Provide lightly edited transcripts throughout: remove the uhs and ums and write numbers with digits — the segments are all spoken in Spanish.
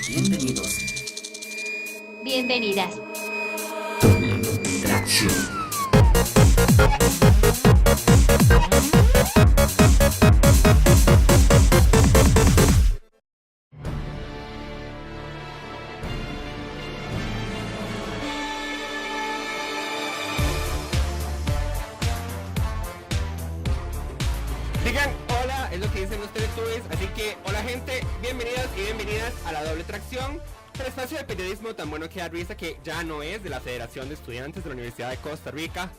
Bienvenidos. Bienvenidas. Doble tracción. Digan hola, es lo que dicen los Teletubbies, así que hola gente, bienvenidos y bienvenidas a la doble tracción, el espacio de periodismo tan bueno que da risa que ya no es de la Federación de Estudiantes de la Universidad de Costa Rica.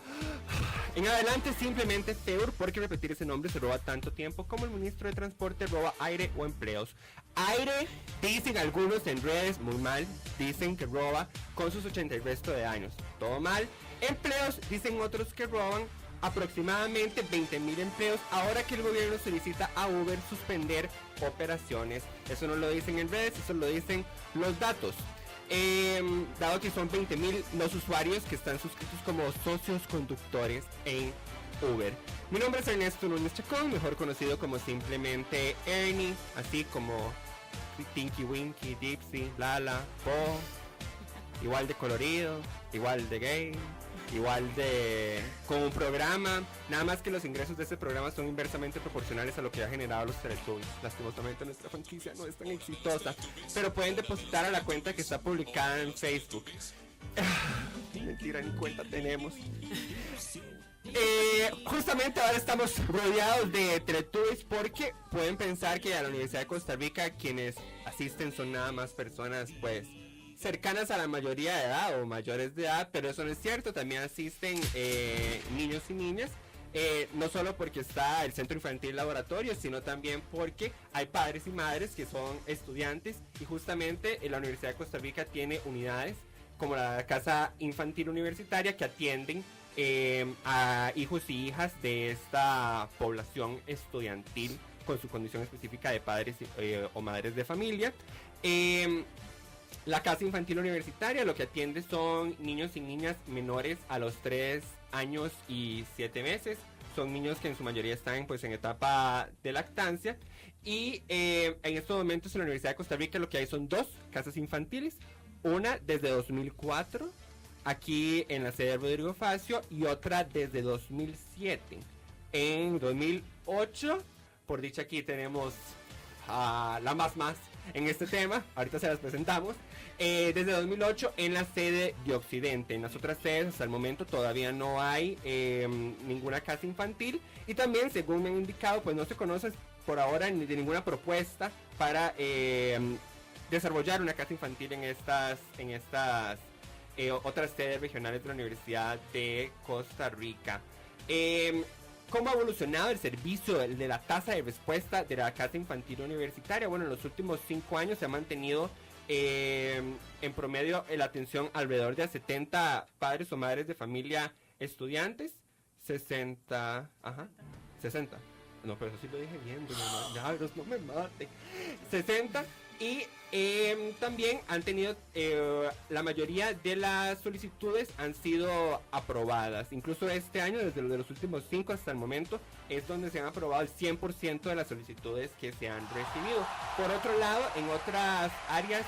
En adelante simplemente FEUR, porque repetir ese nombre se roba tanto tiempo como el ministro de Transporte roba aire o empleos. Aire, dicen algunos en redes, muy mal, dicen que roba con sus 80 y resto de años, todo mal. Empleos, dicen otros que roban aproximadamente 20.000 empleos ahora que el gobierno solicita a Uber suspender operaciones. Eso no lo dicen en redes, eso lo dicen los datos. Dado que son 20.000 los usuarios que están suscritos como socios conductores en Uber. Mi nombre es Ernesto Núñez Chacón, mejor conocido como simplemente Ernie, así como Tinky Winky, Dipsy, Lala, Po, igual de colorido, igual de gay, igual de con un programa, nada más que los ingresos de este programa son inversamente proporcionales a lo que ha generado los Teletubbies. Lastimosamente nuestra franquicia no es tan exitosa, pero pueden depositar a la cuenta que está publicada en Facebook. Mentira, ni cuenta tenemos. Justamente ahora estamos rodeados de Teletubbies porque pueden pensar que a la Universidad de Costa Rica quienes asisten son nada más personas pues cercanas a la mayoría de edad o mayores de edad, pero eso no es cierto, también asisten niños y niñas, no solo porque está el Centro Infantil Laboratorio, sino también porque hay padres y madres que son estudiantes y justamente la Universidad de Costa Rica tiene unidades como la Casa Infantil Universitaria que atienden a hijos y hijas de esta población estudiantil con su condición específica de padres o madres de familia. La Casa Infantil Universitaria lo que atiende son niños y niñas menores a los 3 años y 7 meses. Son niños que en su mayoría están pues en etapa de lactancia. Y en estos momentos en la Universidad de Costa Rica lo que hay son 2 casas infantiles. Una desde 2004, aquí en la sede de Rodrigo Facio, y otra desde 2007. En 2008, por dicha aquí tenemos a la más en este tema, ahorita se las presentamos. Desde 2008 en la sede de Occidente. En las otras sedes hasta el momento todavía no hay ninguna casa infantil, y también según me han indicado pues no se conoce por ahora ni de ninguna propuesta para desarrollar una casa infantil en estas otras sedes regionales de la Universidad de Costa Rica. ¿Cómo ha evolucionado el servicio de la tasa de respuesta de la Casa Infantil Universitaria? Bueno, en los últimos 5 años se ha mantenido en promedio la atención alrededor de 70 padres o madres de familia estudiantes. 60, no, pero eso sí lo dije bien, ya, no me mate. 60. Y también han tenido, la mayoría de las solicitudes han sido aprobadas. Incluso este año, desde los últimos 5 hasta el momento, es donde se han aprobado el 100% de las solicitudes que se han recibido. Por otro lado, en otras áreas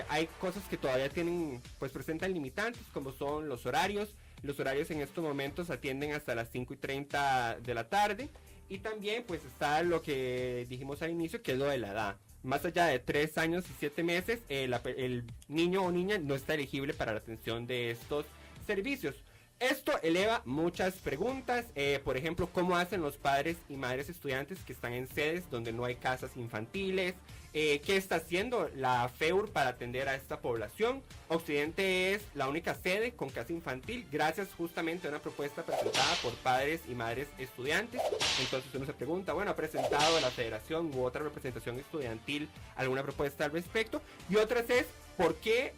hay cosas que todavía tienen, pues presentan limitantes, como son los horarios. Los horarios en estos momentos atienden hasta las 5:30 de la tarde. Y también pues está lo que dijimos al inicio, que es lo de la edad. Más allá de 3 años y 7 meses, el niño o niña no está elegible para la atención de estos servicios. Esto eleva muchas preguntas, por ejemplo, ¿cómo hacen los padres y madres estudiantes que están en sedes donde no hay casas infantiles? ¿Qué está haciendo la FEUR para atender a esta población? Occidente es la única sede con casa infantil gracias justamente a una propuesta presentada por padres y madres estudiantes. Entonces uno se pregunta, bueno, ¿ha presentado la federación u otra representación estudiantil alguna propuesta al respecto? Y otras es, ¿por qué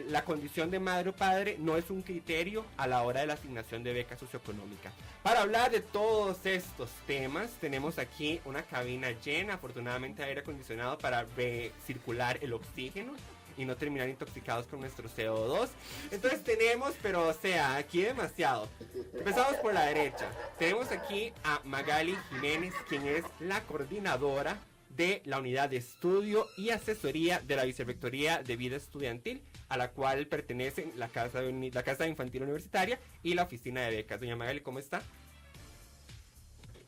la condición de madre o padre no es un criterio a la hora de la asignación de beca socioeconómica? Para hablar de todos estos temas, tenemos aquí una cabina llena, afortunadamente aire acondicionado para recircular el oxígeno y no terminar intoxicados con nuestro CO2. Entonces tenemos, pero o sea, aquí demasiado. Empezamos por la derecha. Tenemos aquí a Magali Jiménez, quien es la coordinadora de la Unidad de Estudio y Asesoría de la Vicerrectoría de Vida Estudiantil, a la cual pertenecen la Casa Infantil Universitaria y la Oficina de Becas. Doña Magali, ¿cómo está?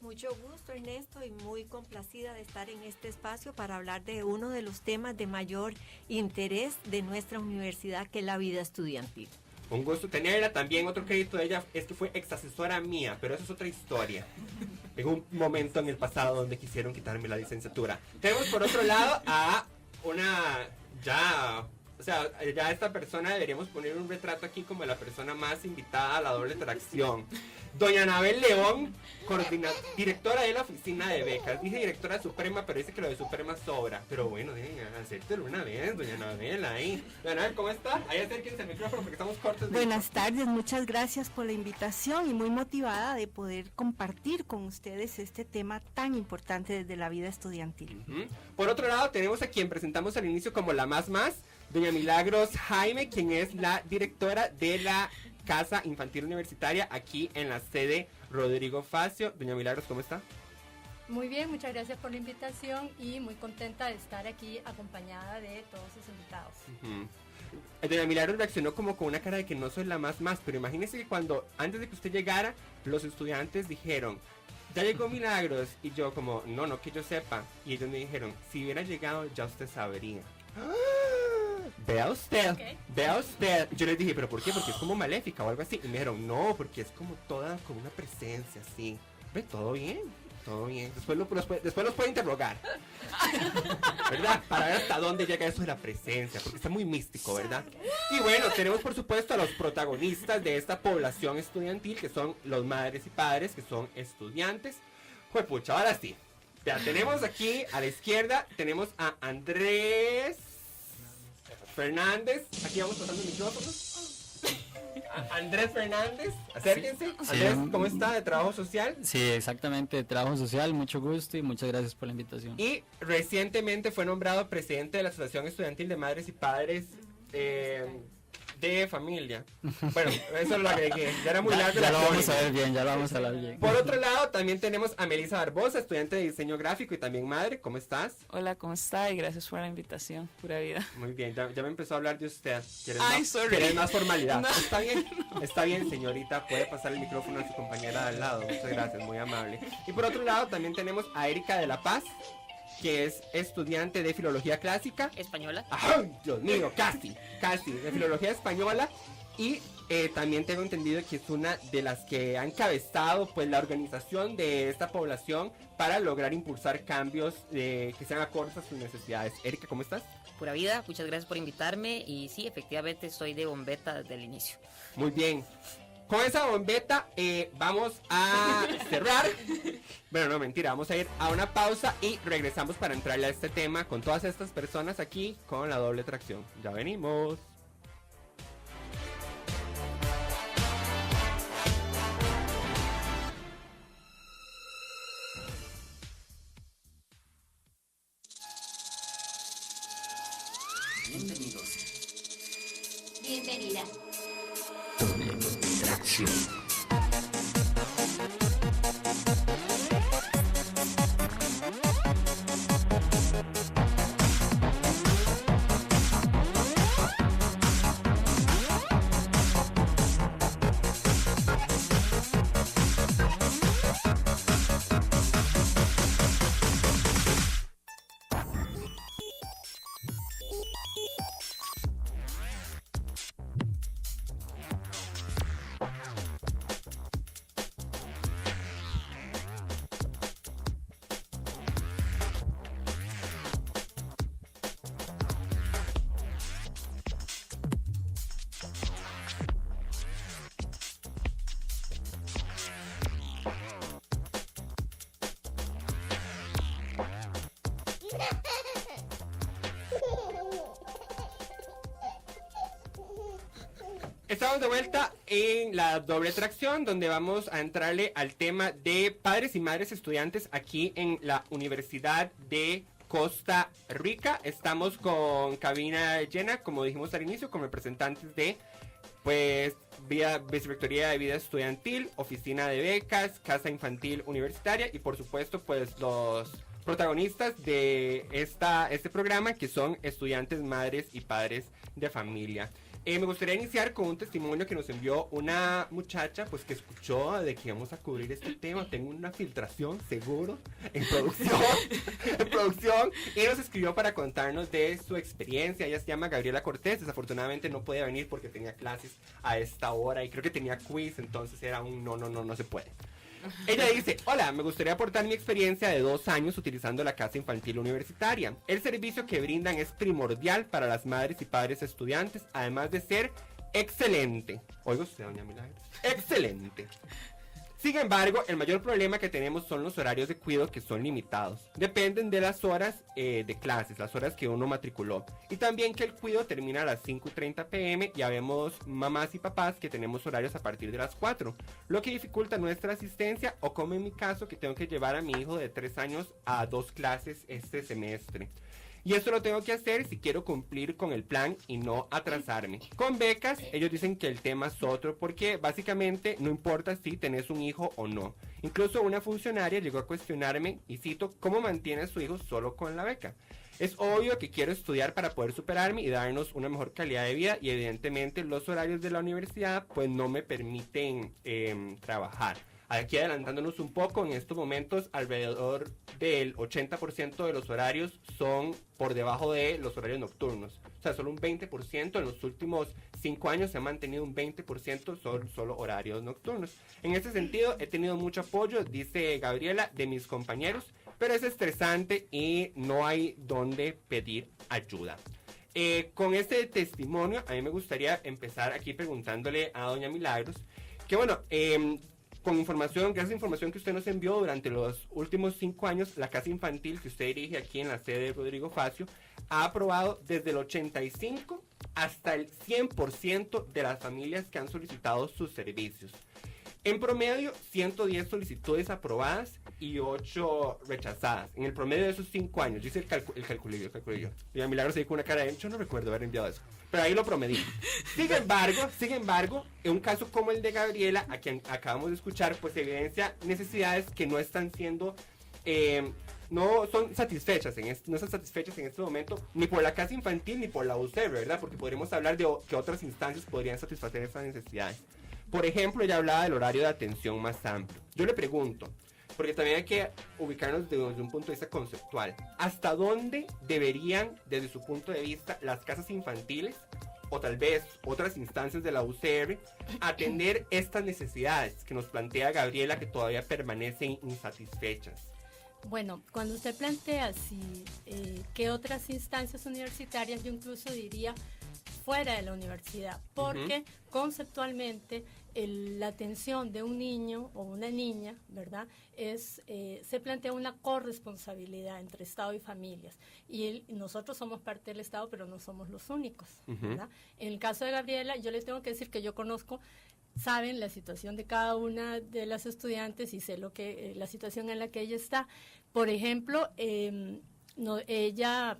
Mucho gusto, Ernesto, y muy complacida de estar en este espacio para hablar de uno de los temas de mayor interés de nuestra universidad, que es la vida estudiantil. Un gusto tenerla. También otro crédito de ella es que fue ex asesora mía, pero eso es otra historia. En un momento en el pasado donde quisieron quitarme la licenciatura. Tenemos por otro lado a una ya esta persona deberíamos poner un retrato aquí como la persona más invitada a la doble tracción. Doña Anabel León, directora de la Oficina de Becas. Dije directora suprema, pero dice que lo de suprema sobra. Pero bueno, acéptelo una vez, doña Anabel, ahí. Doña Anabel, ¿cómo está? Ahí acérquense el micrófono porque estamos cortos. Buenas tardes, muchas gracias por la invitación y muy motivada de poder compartir con ustedes este tema tan importante desde la vida estudiantil. Por otro lado, tenemos a quien presentamos al inicio como la más, doña Milagros Jaime, quien es la directora de la Casa Infantil Universitaria aquí en la sede Rodrigo Facio. Doña Milagros, ¿cómo está? Muy bien, muchas gracias por la invitación y muy contenta de estar aquí acompañada de todos sus invitados. Doña Milagros reaccionó como con una cara de que no soy la más, pero imagínese que cuando, antes de que usted llegara, los estudiantes dijeron, ya llegó Milagros, y yo como, no que yo sepa, y ellos me dijeron, si hubiera llegado ya usted sabría. Vea usted, Okay. Vea usted. Yo les dije, ¿pero por qué? Porque es como maléfica o algo así. Y me dijeron, no, porque es como toda, como una presencia así. Ve, todo bien. Después los puede interrogar. ¿Verdad? Para ver hasta dónde llega eso de la presencia, porque está muy místico, ¿verdad? Y bueno, tenemos por supuesto a los protagonistas de esta población estudiantil, que son los madres y padres, que son estudiantes. Juepucha, ahora sí. Ya tenemos aquí a la izquierda, tenemos a Andrés Fernández. Aquí vamos pasando el micrófono. Andrés Fernández, acérquense. Sí. Andrés, ¿cómo está? ¿De trabajo social? Sí, exactamente, de trabajo social, mucho gusto y muchas gracias por la invitación. Y recientemente fue nombrado presidente de la Asociación Estudiantil de Madres y Padres de Familia. Bueno, eso lo agregué. Ya era muy largo. Ya lo vamos a ver bien, ya lo vamos a hablar bien. Por otro lado, también tenemos a Melissa Barbosa, estudiante de diseño gráfico y también madre. ¿Cómo estás? Hola, ¿cómo está? Y gracias por la invitación, pura vida. Muy bien, ya me empezó a hablar de usted. Ay, sorry. ¿Quieres más formalidad? No. Está bien, señorita. Puede pasar el micrófono a su compañera de al lado. Muchas gracias, muy amable. Y por otro lado, también tenemos a Erika de la Paz, que es estudiante de filología clásica. Española. ¡Ay, Dios mío! Casi, de filología española. Y también tengo entendido que es una de las que ha encabezado pues la organización de esta población para lograr impulsar cambios que sean acordes a sus necesidades. Erika, ¿cómo estás? Pura vida, muchas gracias por invitarme y sí, efectivamente estoy de bombeta desde el inicio. Muy bien. Con esa bombeta vamos a cerrar. Bueno, no, mentira, vamos a ir a una pausa y regresamos para entrarle a este tema con todas estas personas aquí con la doble tracción. Ya venimos. Bienvenidos. Bienvenida. Doble tracción. Estamos de vuelta en la doble tracción, donde vamos a entrarle al tema de padres y madres estudiantes aquí en la Universidad de Costa Rica. Estamos con cabina llena, como dijimos al inicio, con representantes de pues Vicerrectoría de Vida Estudiantil, Oficina de Becas, Casa Infantil Universitaria y por supuesto pues los protagonistas de este programa, que son estudiantes, madres y padres de familia. Me gustaría iniciar con un testimonio que nos envió una muchacha, pues que escuchó de que íbamos a cubrir este tema. Tengo una filtración, seguro, en producción, y nos escribió para contarnos de su experiencia. Ella se llama Gabriela Cortés. Desafortunadamente no podía venir porque tenía clases a esta hora y creo que tenía quiz, entonces era un no se puede. Ella dice: hola, me gustaría aportar mi experiencia de 2 años utilizando la casa infantil universitaria. El servicio que brindan es primordial para las madres y padres estudiantes, además de ser excelente. Oiga usted, doña Milagros, excelente. Sin embargo, el mayor problema que tenemos son los horarios de cuidado, que son limitados. Dependen de las horas de clases, las horas que uno matriculó. Y también que el cuidado termina a las 5:30 p.m. Ya vemos mamás y papás que tenemos horarios a partir de las 4. Lo que dificulta nuestra asistencia, o como en mi caso, que tengo que llevar a mi hijo de 3 años a 2 clases este semestre. Y esto lo tengo que hacer si quiero cumplir con el plan y no atrasarme. Con becas, ellos dicen que el tema es otro, porque básicamente no importa si tenés un hijo o no. Incluso una funcionaria llegó a cuestionarme, y cito, ¿cómo mantiene a su hijo solo con la beca? Es obvio que quiero estudiar para poder superarme y darnos una mejor calidad de vida, y evidentemente los horarios de la universidad pues no me permiten trabajar. Aquí adelantándonos un poco, en estos momentos alrededor del 80% de los horarios son por debajo de los horarios nocturnos. O sea, solo un 20%, en los últimos 5 años se ha mantenido un 20% solo horarios nocturnos. En ese sentido, he tenido mucho apoyo, dice Gabriela, de mis compañeros, pero es estresante y no hay donde pedir ayuda. Con este testimonio, a mí me gustaría empezar aquí preguntándole a doña Milagros, que bueno, gracias a información que usted nos envió durante los últimos 5 años, la casa infantil que usted dirige aquí en la sede de Rodrigo Facio ha aprobado desde el 85 hasta el 100% de las familias que han solicitado sus servicios. En promedio, 110 solicitudes aprobadas y 8 rechazadas. En el promedio de esos 5 años, dice el calculillo. Y a Milagro se dijo una cara de, yo no recuerdo haber enviado eso, pero ahí lo promedí. Sin embargo, en un caso como el de Gabriela, a quien acabamos de escuchar, pues evidencia necesidades que no están siendo, no son satisfechas en este momento, ni por la casa infantil ni por la UCR, ¿verdad? Porque podríamos hablar de que otras instancias podrían satisfacer esas necesidades. Por ejemplo, ella hablaba del horario de atención más amplio. Yo le pregunto, porque también hay que ubicarnos desde un punto de vista conceptual, ¿hasta dónde deberían, desde su punto de vista, las casas infantiles, o tal vez otras instancias de la UCR, atender estas necesidades que nos plantea Gabriela, que todavía permanecen insatisfechas? Bueno, cuando usted plantea qué otras instancias universitarias, yo incluso diría fuera de la universidad, porque conceptualmente la atención de un niño o una niña, ¿verdad? Se plantea una corresponsabilidad entre Estado y familias, y nosotros somos parte del Estado, pero no somos los únicos, ¿verdad? En el caso de Gabriela, yo les tengo que decir que yo saben la situación de cada una de las estudiantes y sé la situación en la que ella está. Por ejemplo, ella,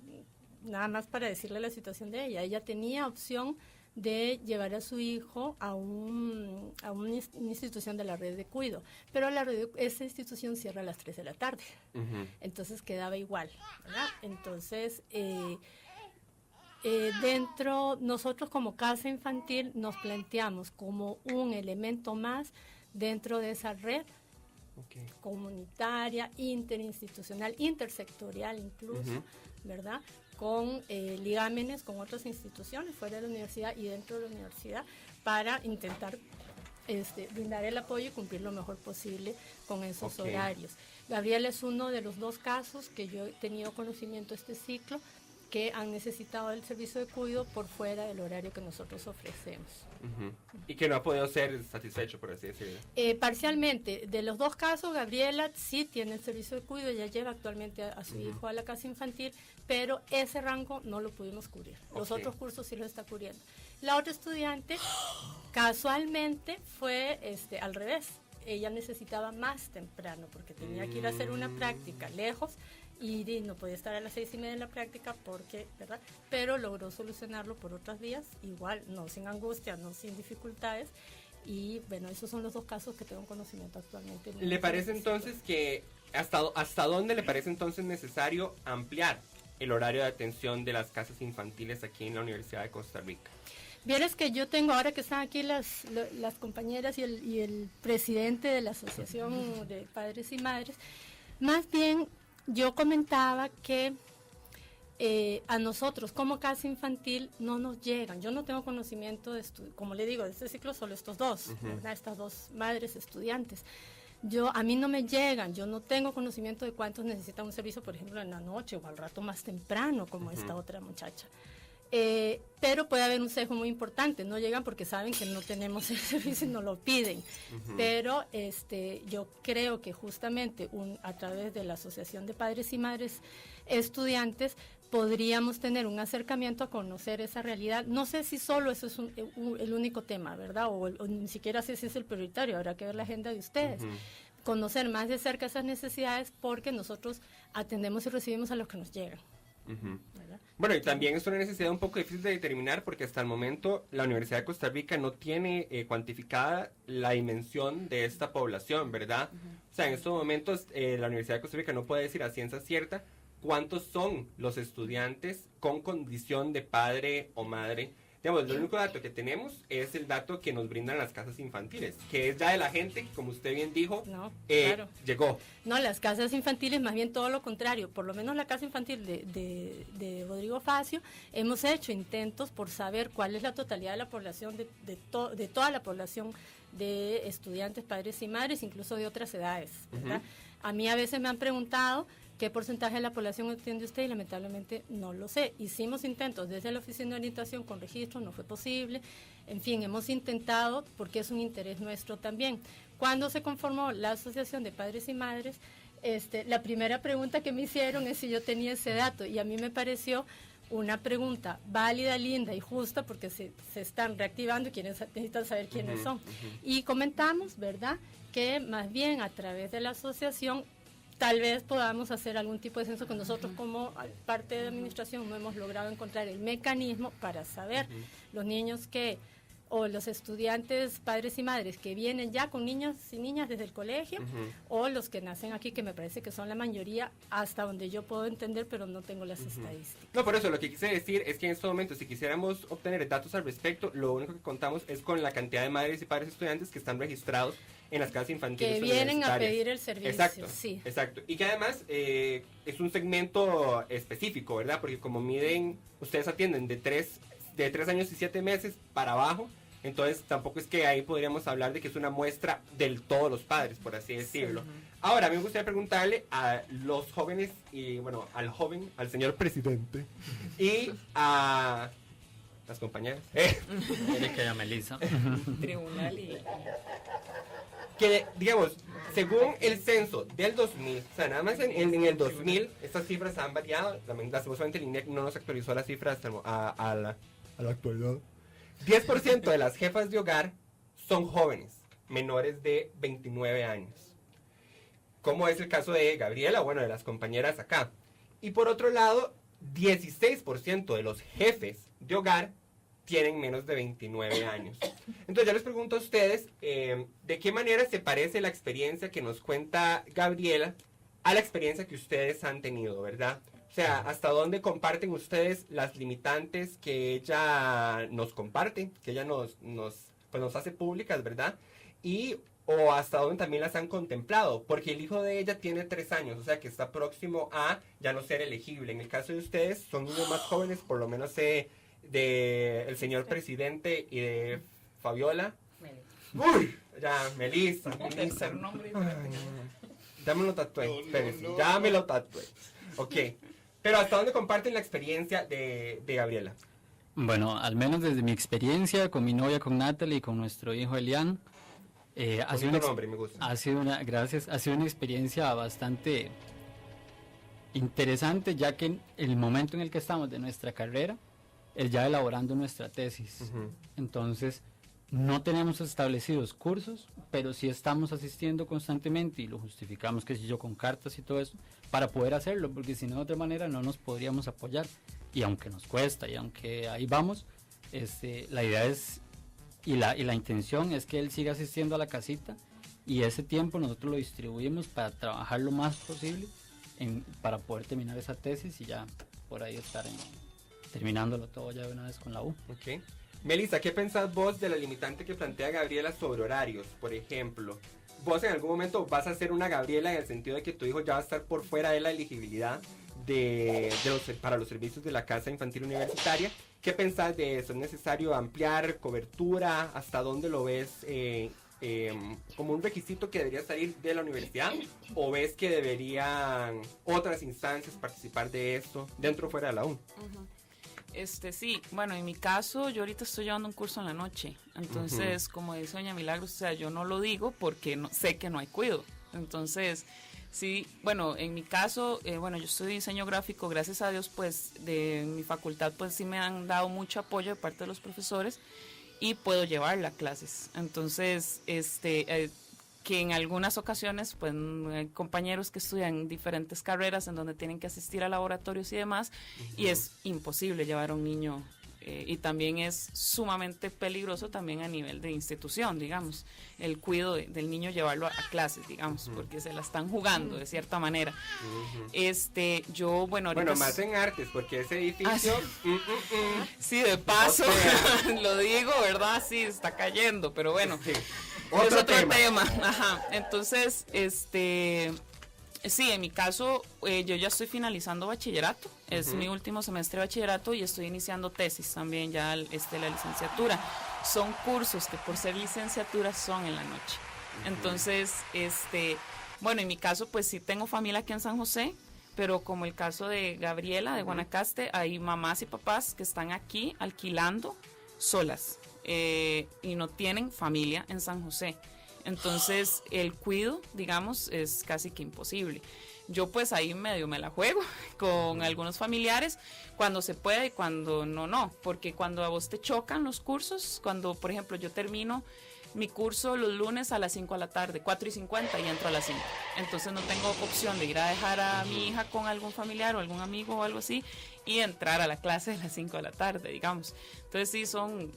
nada más para decirle la situación de ella tenía opción de llevar a su hijo a una institución de la red de cuidado, pero esa institución cierra a las 3 de la tarde, entonces quedaba igual, ¿verdad? Entonces, nosotros como casa infantil nos planteamos como un elemento más dentro de esa red comunitaria, interinstitucional, intersectorial incluso, ¿verdad? Con ligámenes con otras instituciones fuera de la universidad y dentro de la universidad para intentar brindar el apoyo y cumplir lo mejor posible con esos horarios. Gabriela es uno de los 2 casos que yo he tenido conocimiento este ciclo que han necesitado el servicio de cuidado por fuera del horario que nosotros ofrecemos. Y que no ha podido ser satisfecho, por así decirlo. Parcialmente. De los 2 casos, Gabriela sí tiene el servicio de cuidado, ella lleva actualmente a su hijo a la casa infantil, pero ese rango no lo pudimos cubrir. Los otros cursos sí lo está cubriendo. La otra estudiante, casualmente, fue al revés. Ella necesitaba más temprano porque tenía que ir a hacer una práctica lejos y no podía estar a las 6:30 en la práctica porque, ¿verdad? Pero logró solucionarlo por otras vías, igual, no sin angustia, no sin dificultades. Y bueno, esos son los 2 casos que tengo conocimiento actualmente. ¿Le parece entonces que ¿Hasta dónde le parece entonces necesario ampliar el horario de atención de las casas infantiles aquí en la Universidad de Costa Rica? Vieres que yo tengo, ahora que están aquí las compañeras y el presidente de la Asociación de Padres y Madres, más bien yo comentaba que a nosotros como casa infantil no nos llegan. Yo no tengo conocimiento de como le digo, de este ciclo solo estos dos, ¿verdad? Estas dos madres estudiantes. A mí no me llegan, yo no tengo conocimiento de cuántos necesitan un servicio, por ejemplo, en la noche o al rato más temprano, como esta otra muchacha. Pero puede haber un sesgo muy importante, no llegan porque saben que no tenemos el servicio y no lo piden. Pero yo creo que justamente a través de la Asociación de Padres y Madres Estudiantes podríamos tener un acercamiento a conocer esa realidad. No sé si solo eso es el único tema, ¿verdad? O ni siquiera sé si es el prioritario, habrá que ver la agenda de ustedes. Conocer más de cerca esas necesidades porque nosotros atendemos y recibimos a los que nos llegan. Bueno, y también es una necesidad un poco difícil de determinar porque hasta el momento la Universidad de Costa Rica no tiene cuantificada la dimensión de esta población, ¿verdad? O sea, en estos momentos la Universidad de Costa Rica no puede decir a ciencia cierta cuántos son los estudiantes con condición de padre o madre. Digamos, el único dato que tenemos es el dato que nos brindan las casas infantiles, que es ya de la gente que, como usted bien dijo, claro, llegó. No, las casas infantiles, más bien todo lo contrario. Por lo menos la casa infantil de Rodrigo Facio, hemos hecho intentos por saber cuál es la totalidad de la población, de toda la población de estudiantes, padres y madres, incluso de otras edades, ¿verdad? A mí a veces me han preguntado qué porcentaje de la población atiende usted y lamentablemente no lo sé. Hicimos intentos desde la oficina de orientación con registro, no fue posible. En fin, hemos intentado porque es un interés nuestro también. Cuando se conformó la Asociación de Padres y Madres, la primera pregunta que me hicieron es si yo tenía ese dato y a mí me pareció una pregunta válida, linda y justa porque se están reactivando y necesitan saber quiénes son. Y comentamos, ¿verdad?, que más bien a través de la asociación tal vez podamos hacer algún tipo de censo que nosotros como parte de la administración no hemos logrado encontrar el mecanismo para saber los niños o los estudiantes, padres y madres que vienen ya con niños y niñas desde el colegio, o los que nacen aquí, que me parece que son la mayoría, hasta donde yo puedo entender, pero no tengo las estadísticas. No, por eso lo que quise decir es que en este momento, si quisiéramos obtener datos al respecto, lo único que contamos es con la cantidad de madres y padres estudiantes que están registrados en las casas infantiles que vienen a pedir el servicio. Exacto, sí. Exacto. Y que además es un segmento específico, ¿verdad? Porque como ustedes atienden de 3 años y 7 meses para abajo, entonces tampoco es que ahí podríamos hablar de que es una muestra del todos los padres, por así decirlo. Sí. Ahora, a mí me gustaría preguntarle a los jóvenes, y bueno, al señor presidente, y a las compañeras. Erika y a Melissa. Tribunal y... Que, digamos, según el censo del 2000, o sea, nada más en el 2000, estas cifras han variado, lastimosamente el INEC no nos actualizó las cifras a la actualidad. 10% de las jefas de hogar son jóvenes, menores de 29 años. Como es el caso de Gabriela, bueno, de las compañeras acá. Y por otro lado, 16% de los jefes de hogar tienen menos de 29 años. Entonces yo les pregunto a ustedes, ¿de qué manera se parece la experiencia que nos cuenta Gabriela a la experiencia que ustedes han tenido, verdad? O sea, ¿hasta dónde comparten ustedes las limitantes que ella nos comparte, que ella nos hace públicas, ¿verdad? O hasta dónde también las han contemplado, porque el hijo de ella tiene 3 años, o sea que está próximo a ya no ser elegible. En el caso de ustedes, son niños más jóvenes, por lo menos de el señor presidente y de Fabiola. Uy, ya, Melissa. Ya me lo tatué, ya me lo tatué. Ok. Pero ¿hasta dónde comparten la experiencia de Gabriela? Bueno, al menos desde mi experiencia con mi novia, con Natalie y con nuestro hijo Elian, ha sido una experiencia bastante interesante, ya que en el momento en el que estamos de nuestra carrera es ya elaborando nuestra tesis. Entonces, no tenemos establecidos cursos, pero sí estamos asistiendo constantemente y lo justificamos, que si yo, con cartas y todo eso, para poder hacerlo, porque si no, de otra manera no nos podríamos apoyar. Y aunque nos cuesta y aunque ahí vamos, la idea es, y la intención es que él siga asistiendo a la casita y ese tiempo nosotros lo distribuimos para trabajar lo más posible para poder terminar esa tesis y ya por ahí estar terminándolo todo ya de una vez con la U. Ok. Melissa, ¿qué pensás vos de la limitante que plantea Gabriela sobre horarios? Por ejemplo, vos en algún momento vas a ser una Gabriela en el sentido de que tu hijo ya va a estar por fuera de la elegibilidad para los servicios de la casa infantil universitaria. ¿Qué pensás de eso? ¿Es necesario ampliar cobertura? ¿Hasta dónde lo ves como un requisito que debería salir de la universidad? ¿O ves que deberían otras instancias participar de esto dentro o fuera de la U? Sí, bueno, en mi caso, yo ahorita estoy llevando un curso en la noche, entonces, como dice doña Milagros, o sea, yo no lo digo porque sé que no hay cuido, entonces, sí, bueno, en mi caso, bueno, yo estudio diseño gráfico, gracias a Dios, pues, de mi facultad, pues, sí me han dado mucho apoyo de parte de los profesores y puedo llevarla a clases, entonces, que en algunas ocasiones, pues, hay compañeros que estudian diferentes carreras en donde tienen que asistir a laboratorios y demás, y es imposible llevar a un niño, y también es sumamente peligroso también a nivel de institución, digamos, el cuidado del niño, llevarlo a clases, digamos, porque se la están jugando de cierta manera. Yo, bueno, ahorita... Bueno, más en artes, porque ese edificio... Sí, de paso, o sea, lo digo, ¿verdad? Sí, está cayendo, pero bueno... Sí. Es otro tema. Ajá. Entonces, sí, en mi caso, yo ya estoy finalizando bachillerato, es mi último semestre de bachillerato y estoy iniciando tesis también, ya la licenciatura. Son cursos que por ser licenciatura son en la noche. Entonces, bueno, en mi caso, pues sí tengo familia aquí en San José, pero como el caso de Gabriela, de Guanacaste, hay mamás y papás que están aquí alquilando solas. Y no tienen familia en San José, entonces el cuido, digamos, es casi que imposible. Yo pues ahí medio me la juego con algunos familiares cuando se puede y cuando no, porque cuando a vos te chocan los cursos, cuando por ejemplo yo termino mi curso los lunes a las 5 de la tarde, 4:50 y entro a las 5. Entonces no tengo opción de ir a dejar a mi hija con algún familiar o algún amigo o algo así y entrar a la clase a las 5 de la tarde, digamos. Entonces sí son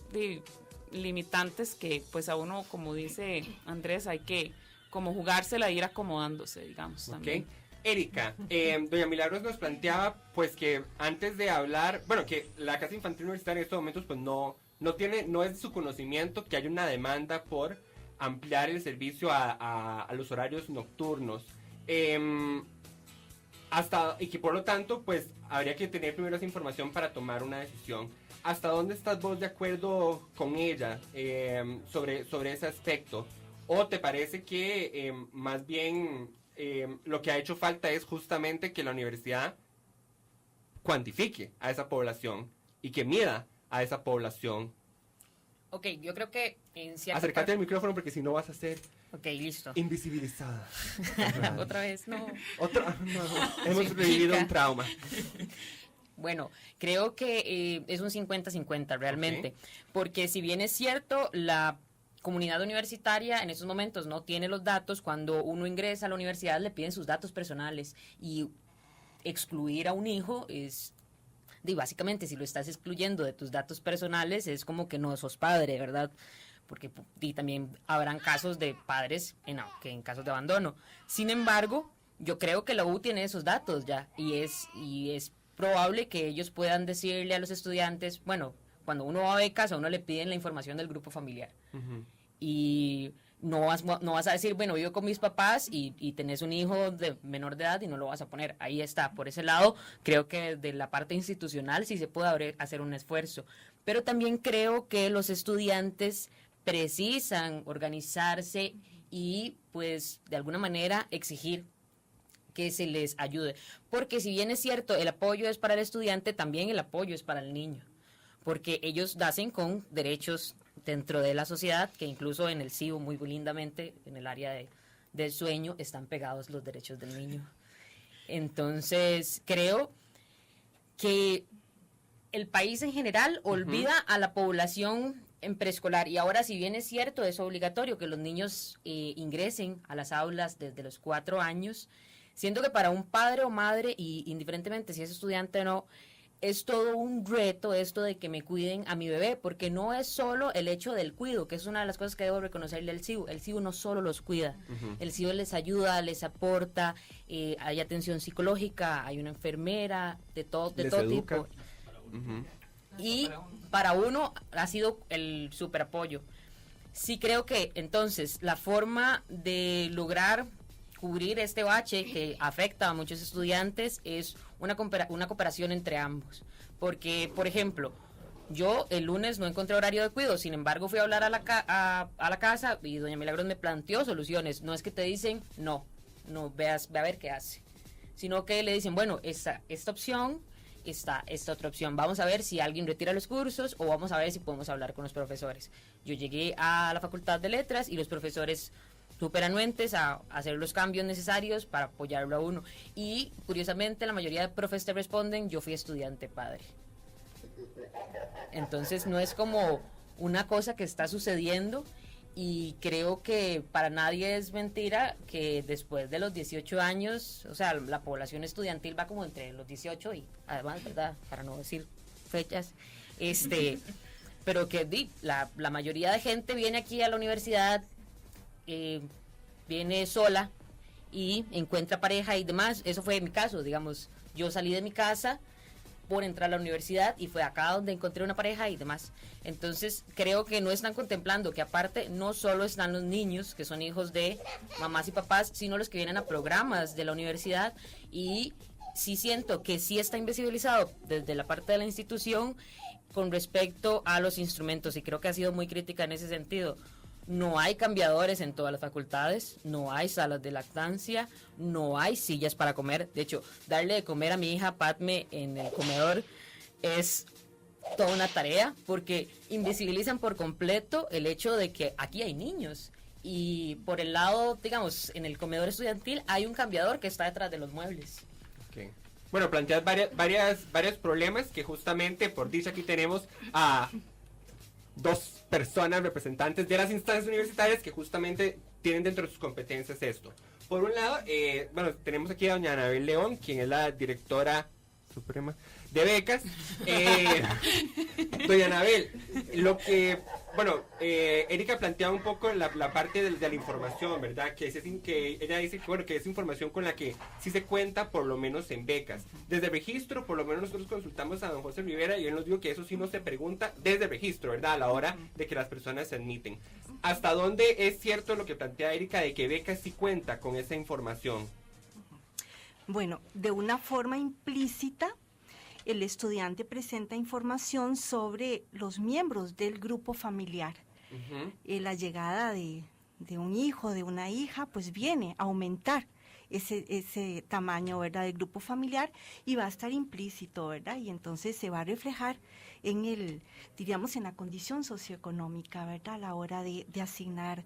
limitantes que pues a uno, como dice Andrés, hay que como jugársela e ir acomodándose, digamos, también. Okay. Erika, doña Milagros nos planteaba pues que antes de hablar, bueno, que la Casa Infantil Universitaria en estos momentos pues no es de su conocimiento que hay una demanda por ampliar el servicio a los horarios nocturnos. Y que por lo tanto pues habría que tener primero esa información para tomar una decisión. ¿Hasta dónde estás vos de acuerdo con ella sobre ese aspecto? ¿O te parece que más bien lo que ha hecho falta es justamente que la universidad cuantifique a esa población y que mida a esa población? Ok, yo creo que en cierta Acércate al micrófono porque si no vas a ser Ok, listo. invisibilizada. Otra vez, no. Hemos revivido un trauma. Bueno, creo que es un 50-50 realmente, porque si bien es cierto, la comunidad universitaria en esos momentos no tiene los datos, cuando uno ingresa a la universidad le piden sus datos personales y excluir a un hijo es, básicamente si lo estás excluyendo de tus datos personales es como que no sos padre, ¿verdad? Porque también habrán casos de padres que en casos de abandono. Sin embargo, yo creo que la U tiene esos datos ya y es probable que ellos puedan decirle a los estudiantes, bueno, cuando uno va a becas a uno le piden la información del grupo familiar. Y no vas a decir, bueno, vivo con mis papás y tenés un hijo de menor de edad y no lo vas a poner. Ahí está, por ese lado, creo que de la parte institucional sí se puede hacer un esfuerzo. Pero también creo que los estudiantes precisan organizarse y, pues, de alguna manera exigir que se les ayude. Porque si bien es cierto, el apoyo es para el estudiante, también el apoyo es para el niño. Porque ellos nacen con derechos dentro de la sociedad, que incluso en el CIU, muy lindamente, en el área del sueño, están pegados los derechos del niño. Entonces, creo que el país en general olvida a la población en preescolar. Y ahora, si bien es cierto, es obligatorio que los niños ingresen a las aulas desde los 4 años, siento que para un padre o madre, y indiferentemente si es estudiante o no, es todo un reto esto de que me cuiden a mi bebé, porque no es solo el hecho del cuido, que es una de las cosas que debo reconocerle al CIU. El CIU no solo los cuida, el CIU les ayuda, les aporta, hay atención psicológica, hay una enfermera, de todo tipo. Y para uno ha sido el super apoyo. Sí creo que entonces la forma de lograr cubrir este bache que afecta a muchos estudiantes es una cooperación entre ambos. Porque, por ejemplo, yo el lunes no encontré horario de cuidado, sin embargo fui a hablar a la casa y doña Milagros me planteó soluciones. No es que te dicen, no, ve a ver qué hace, sino que le dicen, bueno, esta opción, esta otra opción, vamos a ver si alguien retira los cursos o vamos a ver si podemos hablar con los profesores. Yo llegué a la Facultad de Letras y los profesores súper anuentes a hacer los cambios necesarios para apoyarlo a uno. Y curiosamente la mayoría de profes te responden, yo fui estudiante padre. Entonces no es como una cosa que está sucediendo, y creo que para nadie es mentira que después de los 18 años, o sea, la población estudiantil va como entre los 18 y además, ¿verdad? Para no decir fechas, pero que la mayoría de gente viene aquí a la universidad, viene sola y encuentra pareja y demás. Eso fue mi caso, digamos, yo salí de mi casa por entrar a la universidad y fue acá donde encontré una pareja y demás. Entonces creo que no están contemplando que aparte no solo están los niños que son hijos de mamás y papás, sino los que vienen a programas de la universidad, y sí siento que sí está invisibilizado desde la parte de la institución con respecto a los instrumentos, y creo que ha sido muy crítica en ese sentido. No hay cambiadores en todas las facultades, no hay salas de lactancia, no hay sillas para comer. De hecho, darle de comer a mi hija Padme en el comedor es toda una tarea, porque invisibilizan por completo el hecho de que aquí hay niños. Y por el lado, digamos, en el comedor estudiantil hay un cambiador que está detrás de los muebles. Okay. Bueno, planteas varios problemas que justamente, por dicha, aquí tenemos a dos personas representantes de las instancias universitarias que justamente tienen dentro de sus competencias esto. Por un lado, tenemos aquí a doña Anabel León, quien es la directora suprema de becas. Doña Anabel, Erika planteaba un poco la parte de la información, ¿verdad? Que ella dice que es información con la que sí se cuenta, por lo menos en becas. Desde el registro, por lo menos nosotros consultamos a don José Rivera y él nos dijo que eso sí no se pregunta desde el registro, ¿verdad? A la hora de que las personas se admiten. ¿Hasta dónde es cierto lo que plantea Erika de que becas sí cuenta con esa información? Bueno, de una forma implícita, el estudiante presenta información sobre los miembros del grupo familiar. La llegada de un hijo, de una hija, pues viene a aumentar ese tamaño, ¿verdad?, del grupo familiar, y va a estar implícito, ¿verdad? Y entonces se va a reflejar en la condición socioeconómica, ¿verdad?, a la hora de asignar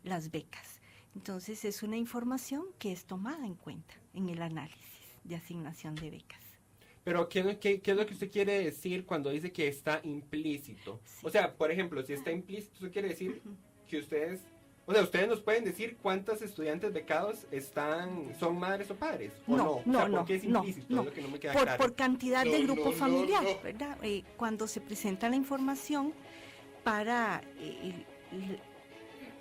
las becas. Entonces es una información que es tomada en cuenta en el análisis de asignación de becas. Pero ¿qué es lo que usted quiere decir cuando dice que está implícito? Sí. O sea, por ejemplo, si está implícito, eso quiere decir que ustedes nos pueden decir cuántos estudiantes becados son madres o padres, ¿o no? ¿Por qué es implícito? No. Es lo que no me queda claro. Por cantidad de grupo familiar, ¿verdad? Cuando se presenta la información para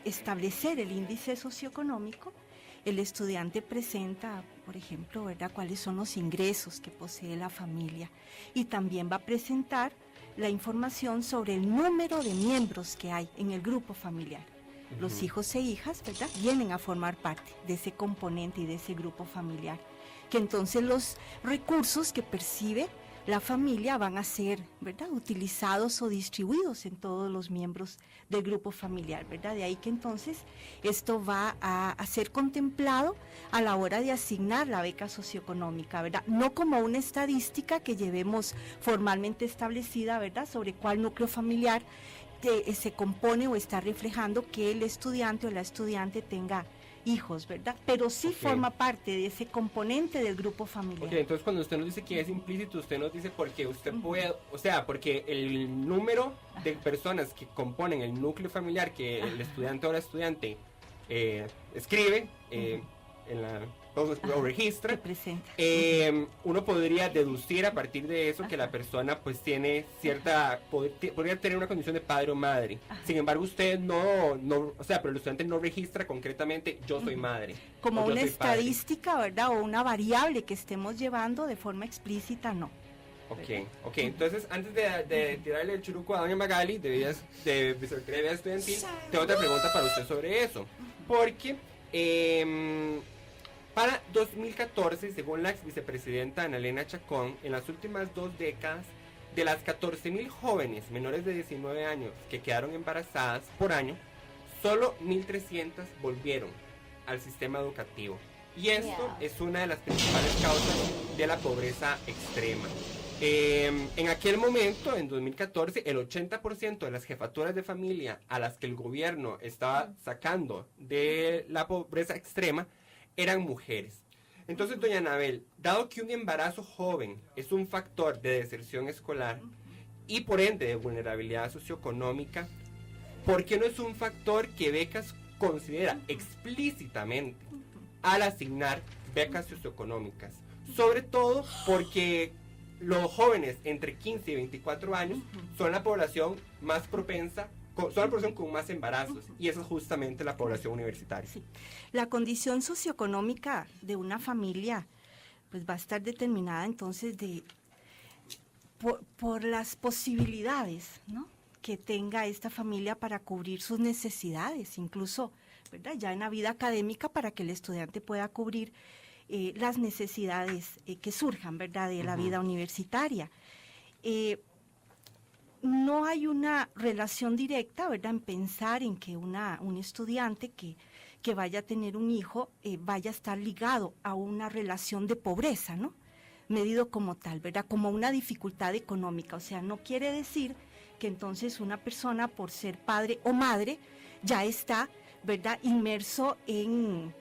establecer el índice socioeconómico, el estudiante presenta, por ejemplo, ¿verdad?, cuáles son los ingresos que posee la familia, y también va a presentar la información sobre el número de miembros que hay en el grupo familiar. Los hijos e hijas, ¿verdad?, vienen a formar parte de ese componente y de ese grupo familiar, que entonces los recursos que percibe la familia van a ser, ¿verdad?, utilizados o distribuidos en todos los miembros del grupo familiar, ¿verdad? De ahí que entonces esto va a ser contemplado a la hora de asignar la beca socioeconómica, ¿verdad? No como una estadística que llevemos formalmente establecida, ¿verdad?, sobre cuál núcleo familiar se compone o está reflejando que el estudiante o la estudiante tenga hijos, ¿verdad? Pero sí forma parte de ese componente del grupo familiar. Ok, entonces cuando usted nos dice que es implícito, usted nos dice porque usted puede, o sea, porque el número de personas que componen el núcleo familiar que el estudiante o la estudiante escribe en o registra, que presenta. uno podría deducir a partir de eso que la persona pues tiene cierta, podría tener una condición de padre o madre. Sin embargo, usted o sea, pero el estudiante no registra concretamente yo soy madre. Como o yo una soy padre. estadística, ¿verdad? O una variable que estemos llevando de forma explícita, no. Ok, entonces antes de tirarle el churuco a doña Magali de Vicerrectoría de Vida Estudiantil, tengo otra pregunta para usted sobre eso. Porque para 2014, según la ex vicepresidenta Ana Elena Chacón, en las últimas 2 décadas, de las 14.000 jóvenes menores de 19 años que quedaron embarazadas por año, solo 1.300 volvieron al sistema educativo. Y esto es una de las principales causas de la pobreza extrema. En aquel momento, en 2014, el 80% de las jefaturas de familia a las que el gobierno estaba sacando de la pobreza extrema eran mujeres. Entonces, doña Anabel, dado que un embarazo joven es un factor de deserción escolar y por ende de vulnerabilidad socioeconómica, ¿por qué no es un factor que Becas considera explícitamente al asignar becas socioeconómicas? Sobre todo porque los jóvenes entre 15 y 24 años son la población más propensa, son la población con más embarazos, y esa es justamente la población universitaria. Sí. La condición socioeconómica de una familia pues va a estar determinada entonces por las posibilidades, ¿no?, que tenga esta familia para cubrir sus necesidades, incluso, ¿verdad?, ya en la vida académica, para que el estudiante pueda cubrir las necesidades que surjan, ¿verdad?, de la vida universitaria. No hay una relación directa, ¿verdad?, en pensar en que un estudiante que vaya a tener un hijo vaya a estar ligado a una relación de pobreza, ¿no?, medido como tal, ¿verdad?, como una dificultad económica. O sea, no quiere decir que entonces una persona, por ser padre o madre, ya está, ¿verdad?, inmerso en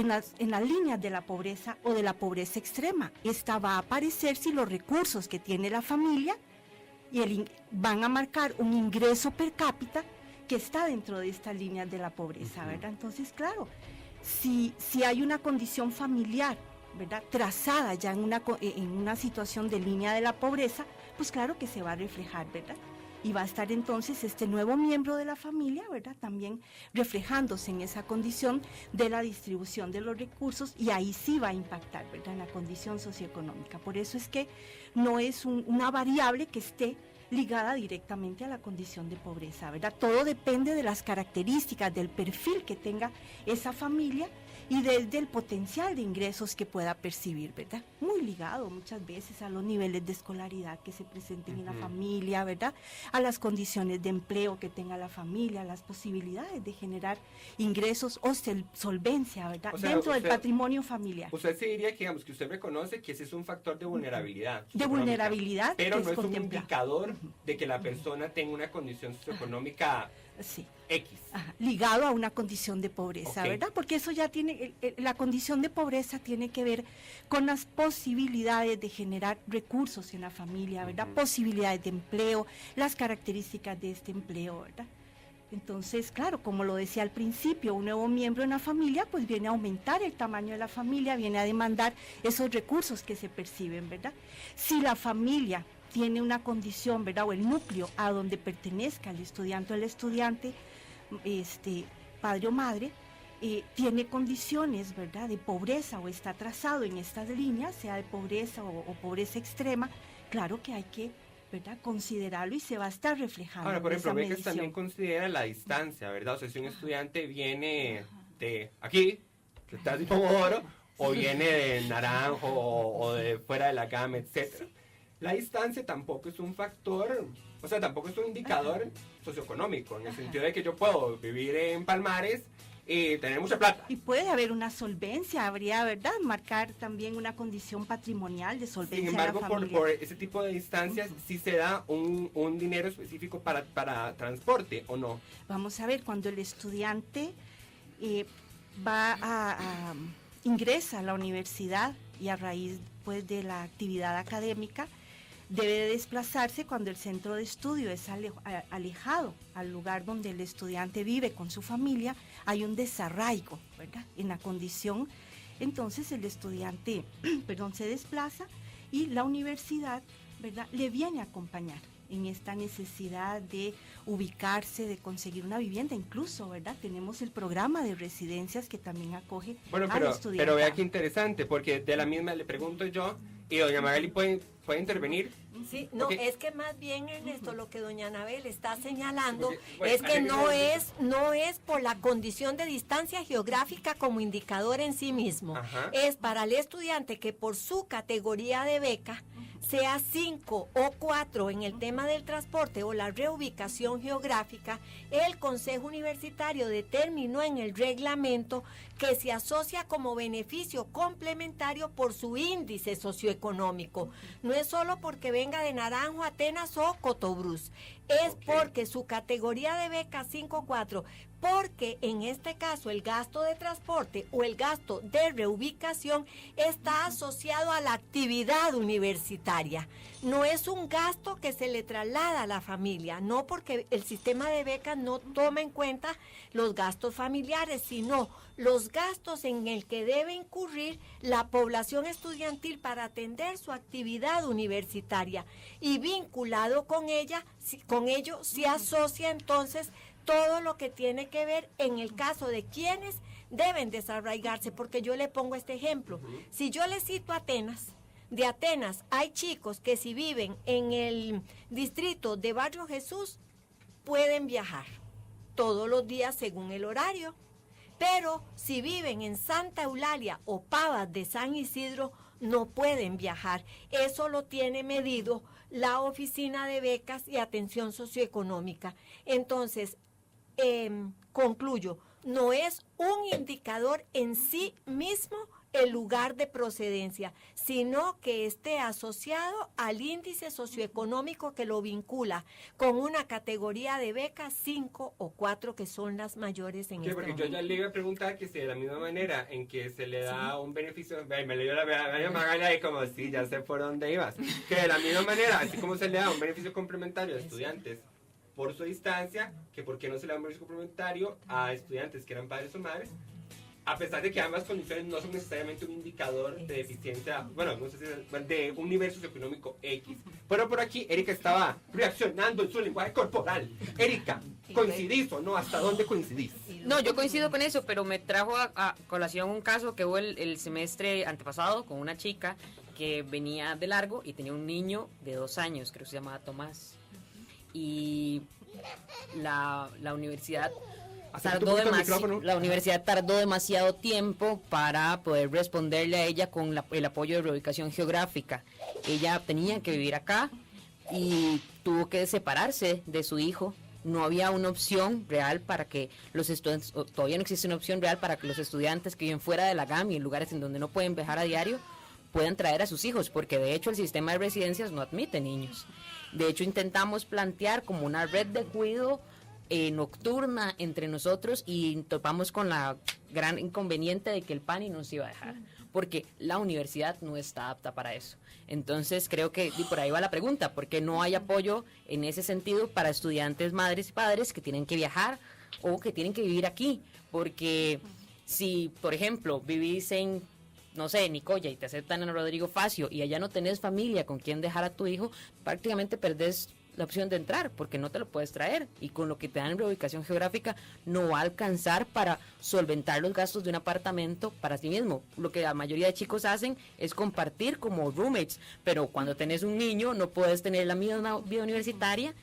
las líneas de la pobreza o de la pobreza extrema. Esta va a aparecer si los recursos que tiene la familia van a marcar un ingreso per cápita que está dentro de estas líneas de la pobreza, ¿verdad? Entonces, claro, si hay una condición familiar, ¿verdad?, trazada ya en una situación de línea de la pobreza, pues claro que se va a reflejar, ¿verdad? Y va a estar entonces este nuevo miembro de la familia, ¿verdad?, también reflejándose en esa condición de la distribución de los recursos, y ahí sí va a impactar, ¿verdad?, en la condición socioeconómica. Por eso es que no es una variable que esté ligada directamente a la condición de pobreza, ¿verdad? Todo depende de las características, del perfil que tenga esa familia y desde el potencial de ingresos que pueda percibir, ¿verdad? Muy ligado muchas veces a los niveles de escolaridad que se presenten en la familia, ¿verdad?, a las condiciones de empleo que tenga la familia, a las posibilidades de generar ingresos o solvencia, ¿verdad?, O sea, dentro del patrimonio familiar. Usted se diría que, digamos, que usted reconoce que ese es un factor de vulnerabilidad. De vulnerabilidad, pero que no es un contemplado. indicador de que la persona tenga una condición socioeconómica Sí. X. Ligado a una condición de pobreza, Ok. ¿verdad? Porque eso ya tiene, la condición de pobreza tiene que ver con las posibilidades de generar recursos en la familia, ¿verdad? Posibilidades de empleo, las características de este empleo, ¿verdad? Entonces, claro, como lo decía al principio, un nuevo miembro en la familia pues viene a aumentar el tamaño de la familia, viene a demandar esos recursos que se perciben, ¿verdad? Si la familia tiene una condición, ¿verdad?, o el núcleo a donde pertenezca el estudiante o el estudiante, padre o madre, tiene condiciones, ¿verdad?, de pobreza o está trazado en estas líneas, sea de pobreza o pobreza extrema, claro que hay que, ¿verdad?, considerarlo y se va a estar reflejando. Ahora, por en esa ejemplo, Becas medición. también considera la distancia, ¿verdad? O sea, si un estudiante viene de aquí, que está así como oro, o viene de Naranjo o de fuera de la gama, etcétera. La distancia tampoco es un factor, o sea, tampoco es un indicador socioeconómico, en el sentido de que yo puedo vivir en Palmares y tener mucha plata. Y puede haber una solvencia, habría, ¿verdad?, marcar también una condición patrimonial de solvencia. Sin embargo, de la familia. por ese tipo de distancias, sí se da un dinero específico para transporte, ¿o no? Vamos a ver, cuando el estudiante ingresa a la universidad y a raíz pues de la actividad académica, debe de desplazarse cuando el centro de estudio es alejado al lugar donde el estudiante vive con su familia. Hay un desarraigo, ¿verdad?, en la condición Entonces el estudiante, se desplaza y la universidad, ¿verdad?, le viene a acompañar en esta necesidad de ubicarse, de conseguir una vivienda, incluso, ¿verdad? Tenemos el programa de residencias que también acoge al estudiante. Pero vea qué interesante, porque de la misma le pregunto yo, y doña Magali puede intervenir. Sí, no, Okay. es que más bien, Ernesto, lo que doña Anabel está señalando Bueno, es que no es por la condición de distancia geográfica como indicador en sí mismo. Ajá. Es para el estudiante que por su categoría de beca, sea 5 o 4 en el tema del transporte o la reubicación geográfica, el Consejo Universitario determinó en el reglamento que se asocia como beneficio complementario por su índice socioeconómico. No es solo porque venga de Naranjo, Atenas o Cotobruz, es porque su categoría de beca 5-4, porque en este caso el gasto de transporte o el gasto de reubicación está asociado a la actividad universitaria. No es un gasto que se le traslada a la familia, no porque el sistema de becas no toma en cuenta los gastos familiares, sino los gastos en el que debe incurrir la población estudiantil para atender su actividad universitaria, y vinculado con ello se asocia entonces todo lo que tiene que ver en el caso de quienes deben desarraigarse, porque yo le pongo este ejemplo. Si yo le cito Atenas, de Atenas hay chicos que si viven en el distrito de Barrio Jesús pueden viajar todos los días según el horario, pero si viven en Santa Eulalia o Pavas de San Isidro no pueden viajar. Eso lo tiene medido la Oficina de Becas y Atención Socioeconómica. Entonces, concluyo, no es un indicador en sí mismo el lugar de procedencia, sino que esté asociado al índice socioeconómico que lo vincula con una categoría de becas 5 o 4 que son las mayores en este Porque momento. yo ya le iba a preguntar que si de la misma manera en que se le da un beneficio, me leyó la Magali ahí como si ya sé por dónde ibas, que de la misma manera, así como se le da un beneficio complementario a estudiantes por su distancia, que por qué no se le da un beneficio complementario a estudiantes que eran padres o madres, a pesar de que ambas condiciones no son necesariamente un indicador de deficiencia, bueno, no sé si es de un nivel socioeconómico X. Pero por aquí Erika estaba reaccionando en su lenguaje corporal. Erika, ¿coincidís o no? ¿Hasta dónde coincidís? No, yo coincido con eso, pero me trajo a colación un caso que hubo el semestre antepasado con una chica que venía de largo y tenía un niño de 2 años, creo que se llamaba Tomás. Y la universidad tardó demasiado tiempo para poder responderle a ella con el apoyo de reubicación geográfica. Ella tenía que vivir acá y tuvo que separarse de su hijo. No había una opción real para que los estudiantes, todavía no existe una opción real para que los estudiantes que viven fuera de la GAM y en lugares en donde no pueden viajar a diario puedan traer a sus hijos, porque de hecho el sistema de residencias no admite niños. De hecho intentamos plantear como una red de cuidado nocturna entre nosotros y topamos con la gran inconveniente de que el PANI nos iba a dejar, porque la universidad no está apta para eso. Entonces creo que y por ahí va la pregunta, ¿por qué no hay apoyo en ese sentido para estudiantes, madres y padres que tienen que viajar o que tienen que vivir aquí? Porque si, por ejemplo, vivís en, no sé, Nicoya y te aceptan en Rodrigo Facio y allá no tenés familia con quien dejar a tu hijo, prácticamente perdés la opción de entrar porque no te lo puedes traer y con lo que te dan en reubicación geográfica no va a alcanzar para solventar los gastos de un apartamento para sí mismo. Lo que la mayoría de chicos hacen es compartir como roommates, pero cuando tenés un niño no puedes tener la misma vida universitaria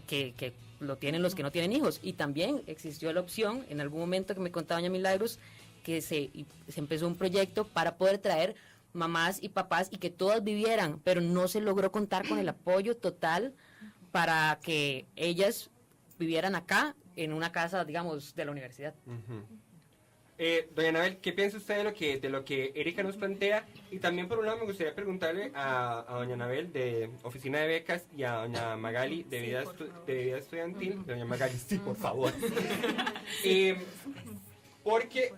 que lo tienen los que no tienen hijos. Y también existió la opción, en algún momento que me contaba doña Milagros, que se empezó un proyecto para poder traer mamás y papás y que todas vivieran, pero no se logró contar con el apoyo total para que ellas vivieran acá en una casa, digamos, de la universidad. Doña Anabel, ¿qué piensa usted de lo que Erika nos plantea? Y también por un lado me gustaría preguntarle a doña Anabel de Oficina de Becas y a doña Magali de Vida Estudiantil. Doña Magali, sí, por favor. Porque,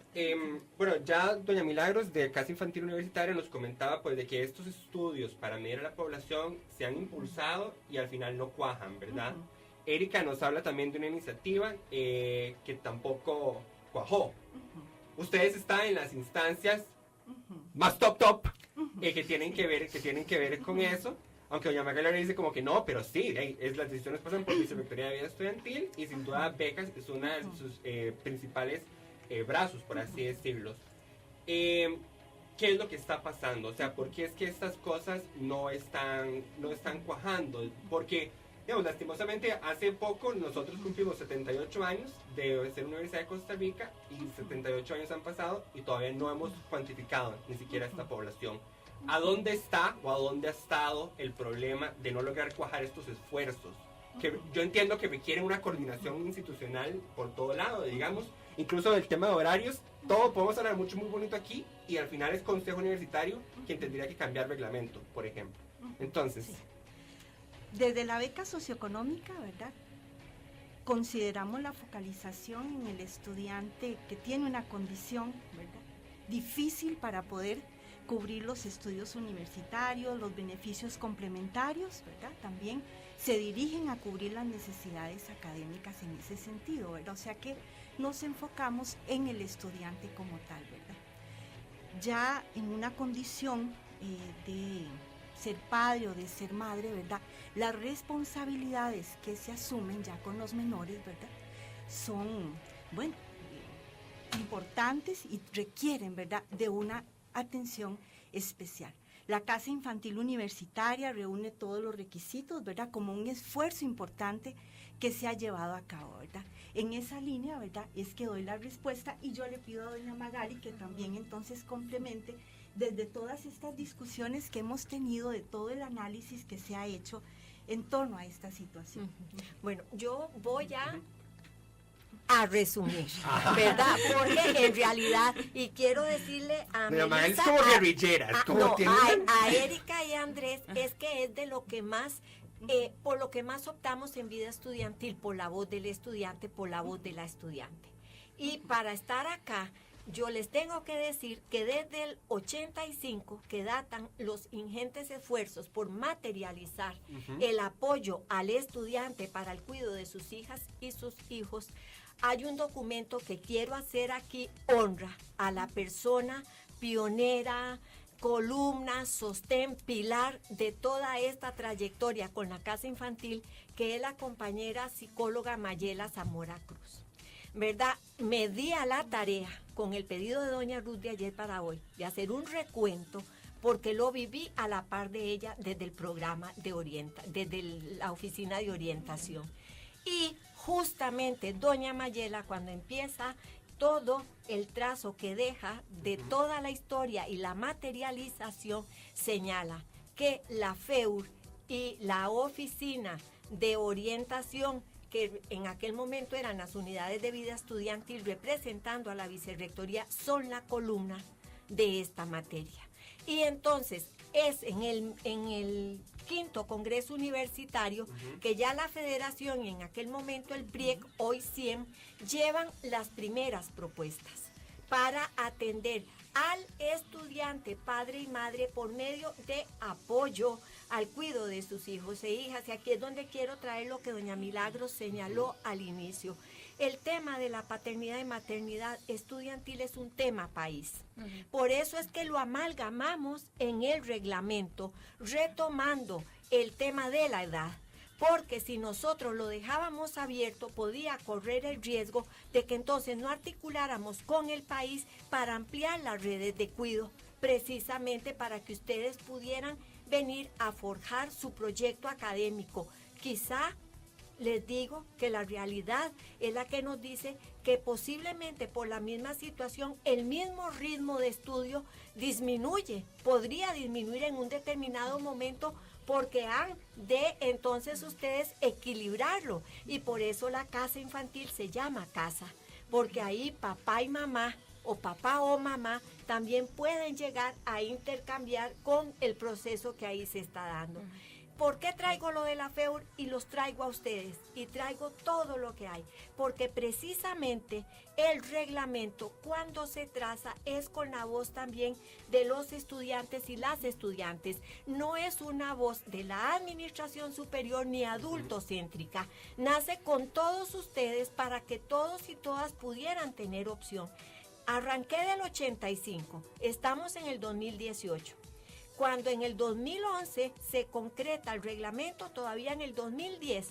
bueno, ya doña Milagros de Casa Infantil Universitaria nos comentaba pues de que estos estudios para medir a la población se han impulsado y al final no cuajan, ¿verdad? Erika nos habla también de una iniciativa que tampoco cuajó. ustedes están en las instancias más top, que tienen que ver con eso. Aunque doña Magdalena dice como que no, pero sí, las decisiones pasan por Vicerrectoría de Vida Estudiantil y sin duda becas es una de sus principales brazos, por así decirlo. ¿Qué es lo que está pasando? O sea, ¿por qué es que estas cosas no están cuajando? Porque, digamos, lastimosamente, hace poco nosotros cumplimos 78 años de ser Universidad de Costa Rica y 78 años han pasado y todavía no hemos cuantificado ni siquiera esta población. ¿A dónde está o a dónde ha estado el problema de no lograr cuajar estos esfuerzos? Que yo entiendo que requieren una coordinación institucional por todo lado, digamos, incluso del tema de horarios, todo podemos hablar mucho, muy bonito aquí, y al final es Consejo Universitario quien tendría que cambiar reglamento, por ejemplo. Entonces... Sí. Desde la beca socioeconómica, ¿verdad? Consideramos la focalización en el estudiante que tiene una condición, ¿verdad?, difícil para poder cubrir los estudios universitarios, los beneficios complementarios, ¿verdad? También se dirigen a cubrir las necesidades académicas en ese sentido, ¿verdad? O sea que nos enfocamos en el estudiante como tal, ¿verdad? Ya en una condición de ser padre o de ser madre, ¿verdad? Las responsabilidades que se asumen ya con los menores, ¿verdad?, son, bueno, importantes y requieren, ¿verdad?, de una atención especial. La Casa Infantil Universitaria reúne todos los requisitos, ¿verdad?, como un esfuerzo importante que se ha llevado a cabo, ¿verdad? En esa línea, ¿verdad?, es que doy la respuesta y yo le pido a doña Magali que también entonces complemente desde todas estas discusiones que hemos tenido, de todo el análisis que se ha hecho en torno a esta situación. Bueno, yo voy a resumir, ¿verdad? Porque en realidad, y quiero decirle a Melissa, es Melissa, como guerrillera, es como no, tiene... a Erika y a Andrés, es que es de lo que más, por lo que más optamos en vida estudiantil, por la voz del estudiante, por la voz de la estudiante. Y para estar acá, yo les tengo que decir que desde el 85, que datan los ingentes esfuerzos por materializar el apoyo al estudiante para el cuidado de sus hijas y sus hijos, hay un documento que quiero hacer aquí honra a la persona pionera, columna, sostén, pilar de toda esta trayectoria con la Casa Infantil, que es la compañera psicóloga Mayela Zamora Cruz. ¿Verdad? Me di a la tarea, con el pedido de doña Ruth de ayer para hoy, de hacer un recuento, porque lo viví a la par de ella desde el programa desde la oficina de orientación. Y justamente doña Mayela, cuando empieza todo el trazo que deja de toda la historia y la materialización, señala que la FEUR y la oficina de orientación, que en aquel momento eran las unidades de vida estudiantil representando a la vicerrectoría, son la columna de esta materia. Y entonces es en el quinto Congreso Universitario que ya la Federación y en aquel momento el PRIEC, hoy CIEM, llevan las primeras propuestas para atender al estudiante, padre y madre, por medio de apoyo al cuidado de sus hijos e hijas. Y aquí es donde quiero traer lo que doña Milagros señaló al inicio. El tema de la paternidad y maternidad estudiantil es un tema país. Por eso es que lo amalgamamos en el reglamento, retomando el tema de la edad. Porque si nosotros lo dejábamos abierto, podía correr el riesgo de que entonces no articuláramos con el país para ampliar las redes de cuidado, precisamente para que ustedes pudieran venir a forjar su proyecto académico. Quizá les digo que la realidad es la que nos dice que posiblemente por la misma situación el mismo ritmo de estudio podría disminuir en un determinado momento, porque han de entonces ustedes equilibrarlo, y por eso la casa infantil se llama casa, porque ahí papá y mamá o papá o mamá también pueden llegar a intercambiar con el proceso que ahí se está dando. ¿Por qué traigo lo de la FEUR y los traigo a ustedes? Y traigo todo lo que hay. Porque precisamente el reglamento, cuando se traza, es con la voz también de los estudiantes y las estudiantes. No es una voz de la administración superior ni adultocéntrica. Nace con todos ustedes para que todos y todas pudieran tener opción. Arranqué del 85, estamos en el 2018. Cuando en el 2011 se concreta el reglamento, todavía en el 2010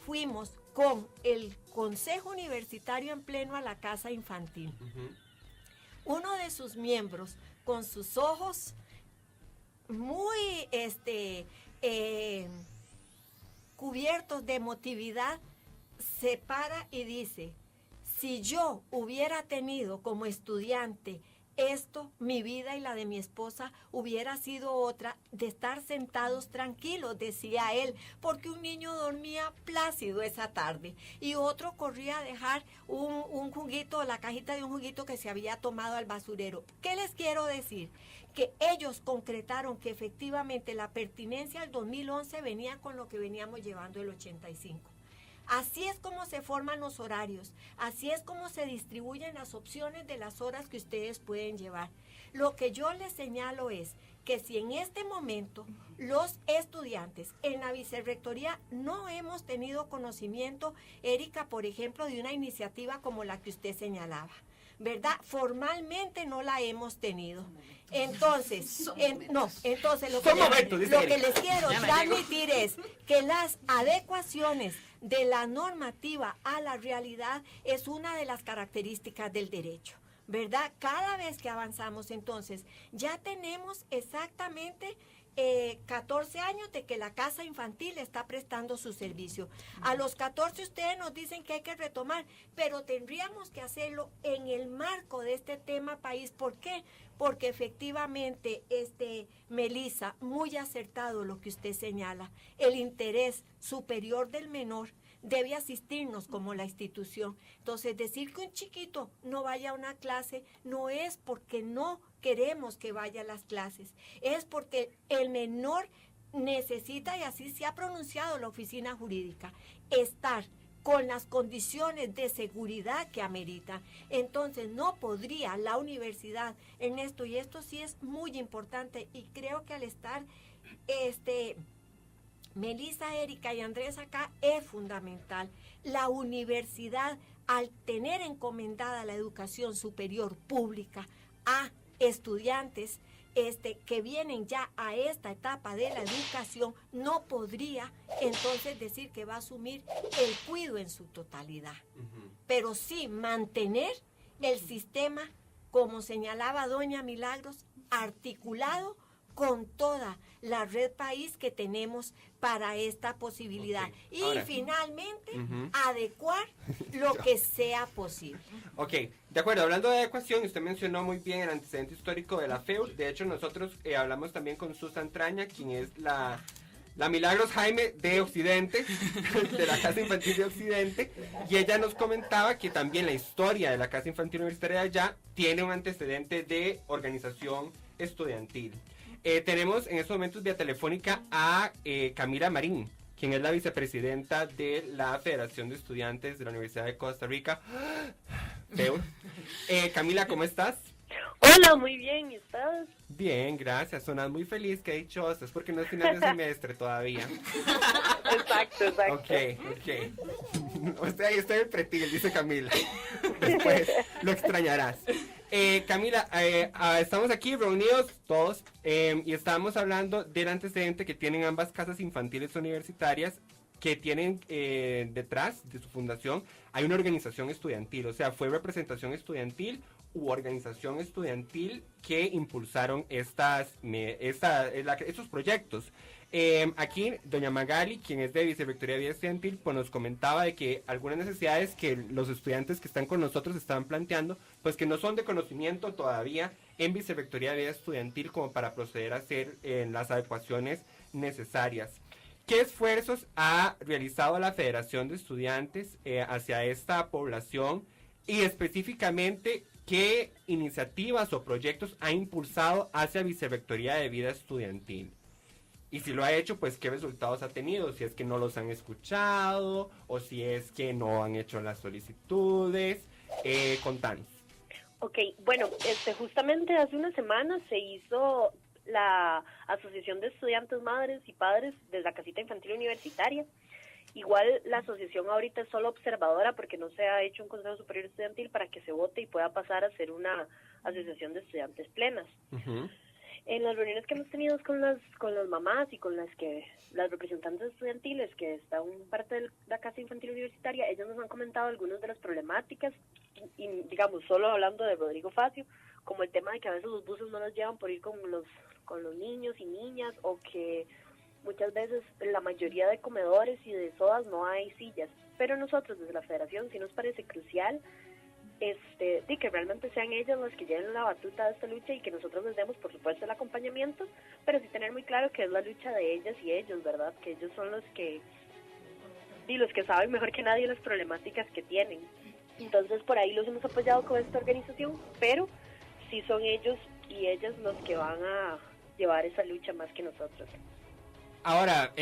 fuimos con el Consejo Universitario en pleno a la Casa Infantil. Uno de sus miembros, con sus ojos muy cubiertos de emotividad, se para y dice: si yo hubiera tenido como estudiante esto, mi vida y la de mi esposa hubiera sido otra, de estar sentados tranquilos, decía él, porque un niño dormía plácido esa tarde y otro corría a dejar un juguito, la cajita de un juguito que se había tomado al basurero. ¿Qué les quiero decir? Que ellos concretaron que efectivamente la pertinencia del 2011 venía con lo que veníamos llevando el 85. Así es como se forman los horarios, así es como se distribuyen las opciones de las horas que ustedes pueden llevar. Lo que yo les señalo es que si en este momento los estudiantes en la vicerrectoría no hemos tenido conocimiento, Erika, por ejemplo, de una iniciativa como la que usted señalaba, ¿verdad? Formalmente no la hemos tenido. Entonces, entonces lo que les quiero transmitir es que las adecuaciones de la normativa a la realidad es una de las características del derecho, ¿verdad? Cada vez que avanzamos, entonces, ya tenemos exactamente 14 años de que la casa infantil está prestando su servicio. A los 14 ustedes nos dicen que hay que retomar, pero tendríamos que hacerlo en el marco de este tema país. ¿Por qué? Porque efectivamente, Melissa, muy acertado lo que usted señala, el interés superior del menor debe asistirnos como la institución. Entonces, decir que un chiquito no vaya a una clase no es porque no queremos que vaya a las clases, es porque el menor necesita, y así se ha pronunciado la oficina jurídica, estar con las condiciones de seguridad que amerita. Entonces, no podría la universidad en esto, y esto sí es muy importante, y creo que al estar Melissa, Erika y Andrés acá es fundamental. La universidad, al tener encomendada la educación superior pública a estudiantes que vienen ya a esta etapa de la educación, no podría entonces decir que va a asumir el cuidado en su totalidad. Pero sí mantener el sistema, como señalaba doña Milagros, articulado con toda la red país que tenemos para esta posibilidad. Y ahora, finalmente, adecuar lo que sea posible. Ok, de acuerdo, hablando de adecuación, usted mencionó muy bien el antecedente histórico de la FEUR. De hecho, nosotros hablamos también con Susan Traña, quien es la Milagros Jaime de Occidente, de la Casa Infantil de Occidente, y ella nos comentaba que también la historia de la Casa Infantil Universitaria de allá tiene un antecedente de organización estudiantil. Tenemos en estos momentos vía telefónica a Camila Marín, quien es la vicepresidenta de la Federación de Estudiantes de la Universidad de Costa Rica. Camila, ¿cómo estás? Hola, muy bien, ¿y estás? Bien, gracias, sonas muy feliz, qué dichosa, es porque no es final de semestre todavía. Exacto. O sea, ahí estoy en pretil, dice Camila. Después lo extrañarás. Camila, estamos aquí reunidos todos y estábamos hablando del antecedente que tienen ambas casas infantiles universitarias, que tienen detrás de su fundación hay una organización estudiantil, o sea, fue representación estudiantil u organización estudiantil que impulsaron estos proyectos. Aquí doña Magali, quien es de Vicerrectoría de Vida Estudiantil, pues nos comentaba de que algunas necesidades que los estudiantes que están con nosotros estaban planteando, pues que no son de conocimiento todavía en Vicerrectoría de Vida Estudiantil como para proceder a hacer las adecuaciones necesarias. ¿Qué esfuerzos ha realizado la Federación de Estudiantes hacia esta población y específicamente qué iniciativas o proyectos ha impulsado hacia Vicerrectoría de Vida Estudiantil? Y si lo ha hecho, pues qué resultados ha tenido, si es que no los han escuchado o si es que no han hecho las solicitudes. Contanos. Ok, bueno, justamente hace una semana se hizo la Asociación de Estudiantes Madres y Padres de la Casita Infantil Universitaria Igual la asociación ahorita es solo observadora porque no se ha hecho un Consejo Superior Estudiantil para que se vote y pueda pasar a ser una asociación de estudiantes plenas. En las reuniones que hemos tenido con las mamás y con las representantes estudiantiles que están parte de la Casa Infantil Universitaria, ellos nos han comentado algunas de las problemáticas, y digamos, solo hablando de Rodrigo Facio, como el tema de que a veces los buses no los llevan por ir con los niños y niñas, o que muchas veces en la mayoría de comedores y de sodas no hay sillas. Pero nosotros desde la federación sí nos parece crucial que realmente sean ellos los que lleven la batuta de esta lucha y que nosotros les demos, por supuesto, el acompañamiento, pero sí tener muy claro que es la lucha de ellas y ellos, ¿verdad? Que ellos son los que saben mejor que nadie las problemáticas que tienen. Entonces, por ahí los hemos apoyado con esta organización, pero sí son ellos y ellas los que van a llevar esa lucha más que nosotros. Ahora,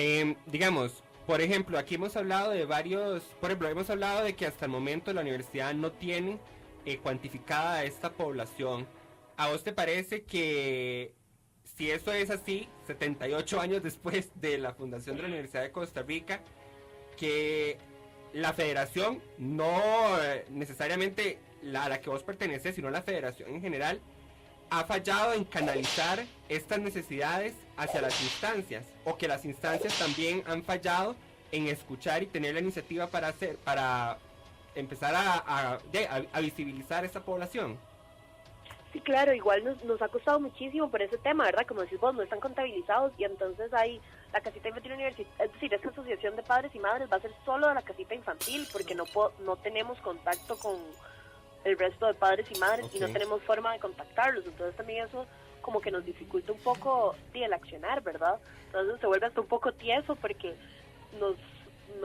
digamos, por ejemplo, aquí hemos hablado de hemos hablado de que hasta el momento la universidad no tiene cuantificada a esta población. ¿A vos te parece que si eso es así, 78 años después de la fundación de la Universidad de Costa Rica, que la federación, no necesariamente a la que vos perteneces, sino la federación en general, ha fallado en canalizar estas necesidades hacia las instancias, o que las instancias también han fallado en escuchar y tener la iniciativa para empezar a visibilizar esta población? Sí, claro, igual nos ha costado muchísimo por ese tema, ¿verdad? Como decís vos, no están contabilizados y entonces hay la casita infantil universitaria, es decir, esta asociación de padres y madres va a ser solo de la casita infantil porque no tenemos contacto con el resto de padres y madres y no tenemos forma de contactarlos, entonces también eso como que nos dificulta un poco el accionar, ¿verdad? Entonces se vuelve hasta un poco tieso porque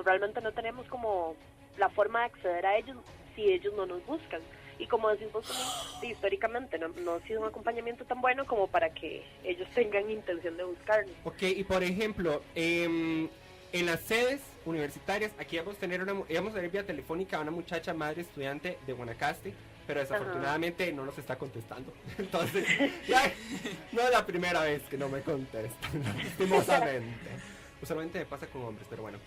realmente no tenemos como la forma de acceder a ellos si ellos no nos buscan. Y como decís vos también, históricamente no ha sido un acompañamiento tan bueno como para que ellos tengan intención de buscarnos. Ok, y por ejemplo, en las sedes universitarias, aquí íbamos a tener vía telefónica a una muchacha madre estudiante de Guanacaste, pero desafortunadamente no nos está contestando. Entonces, no es la primera vez que no me contestan, lastimosamente. Usualmente me pasa con hombres, pero bueno.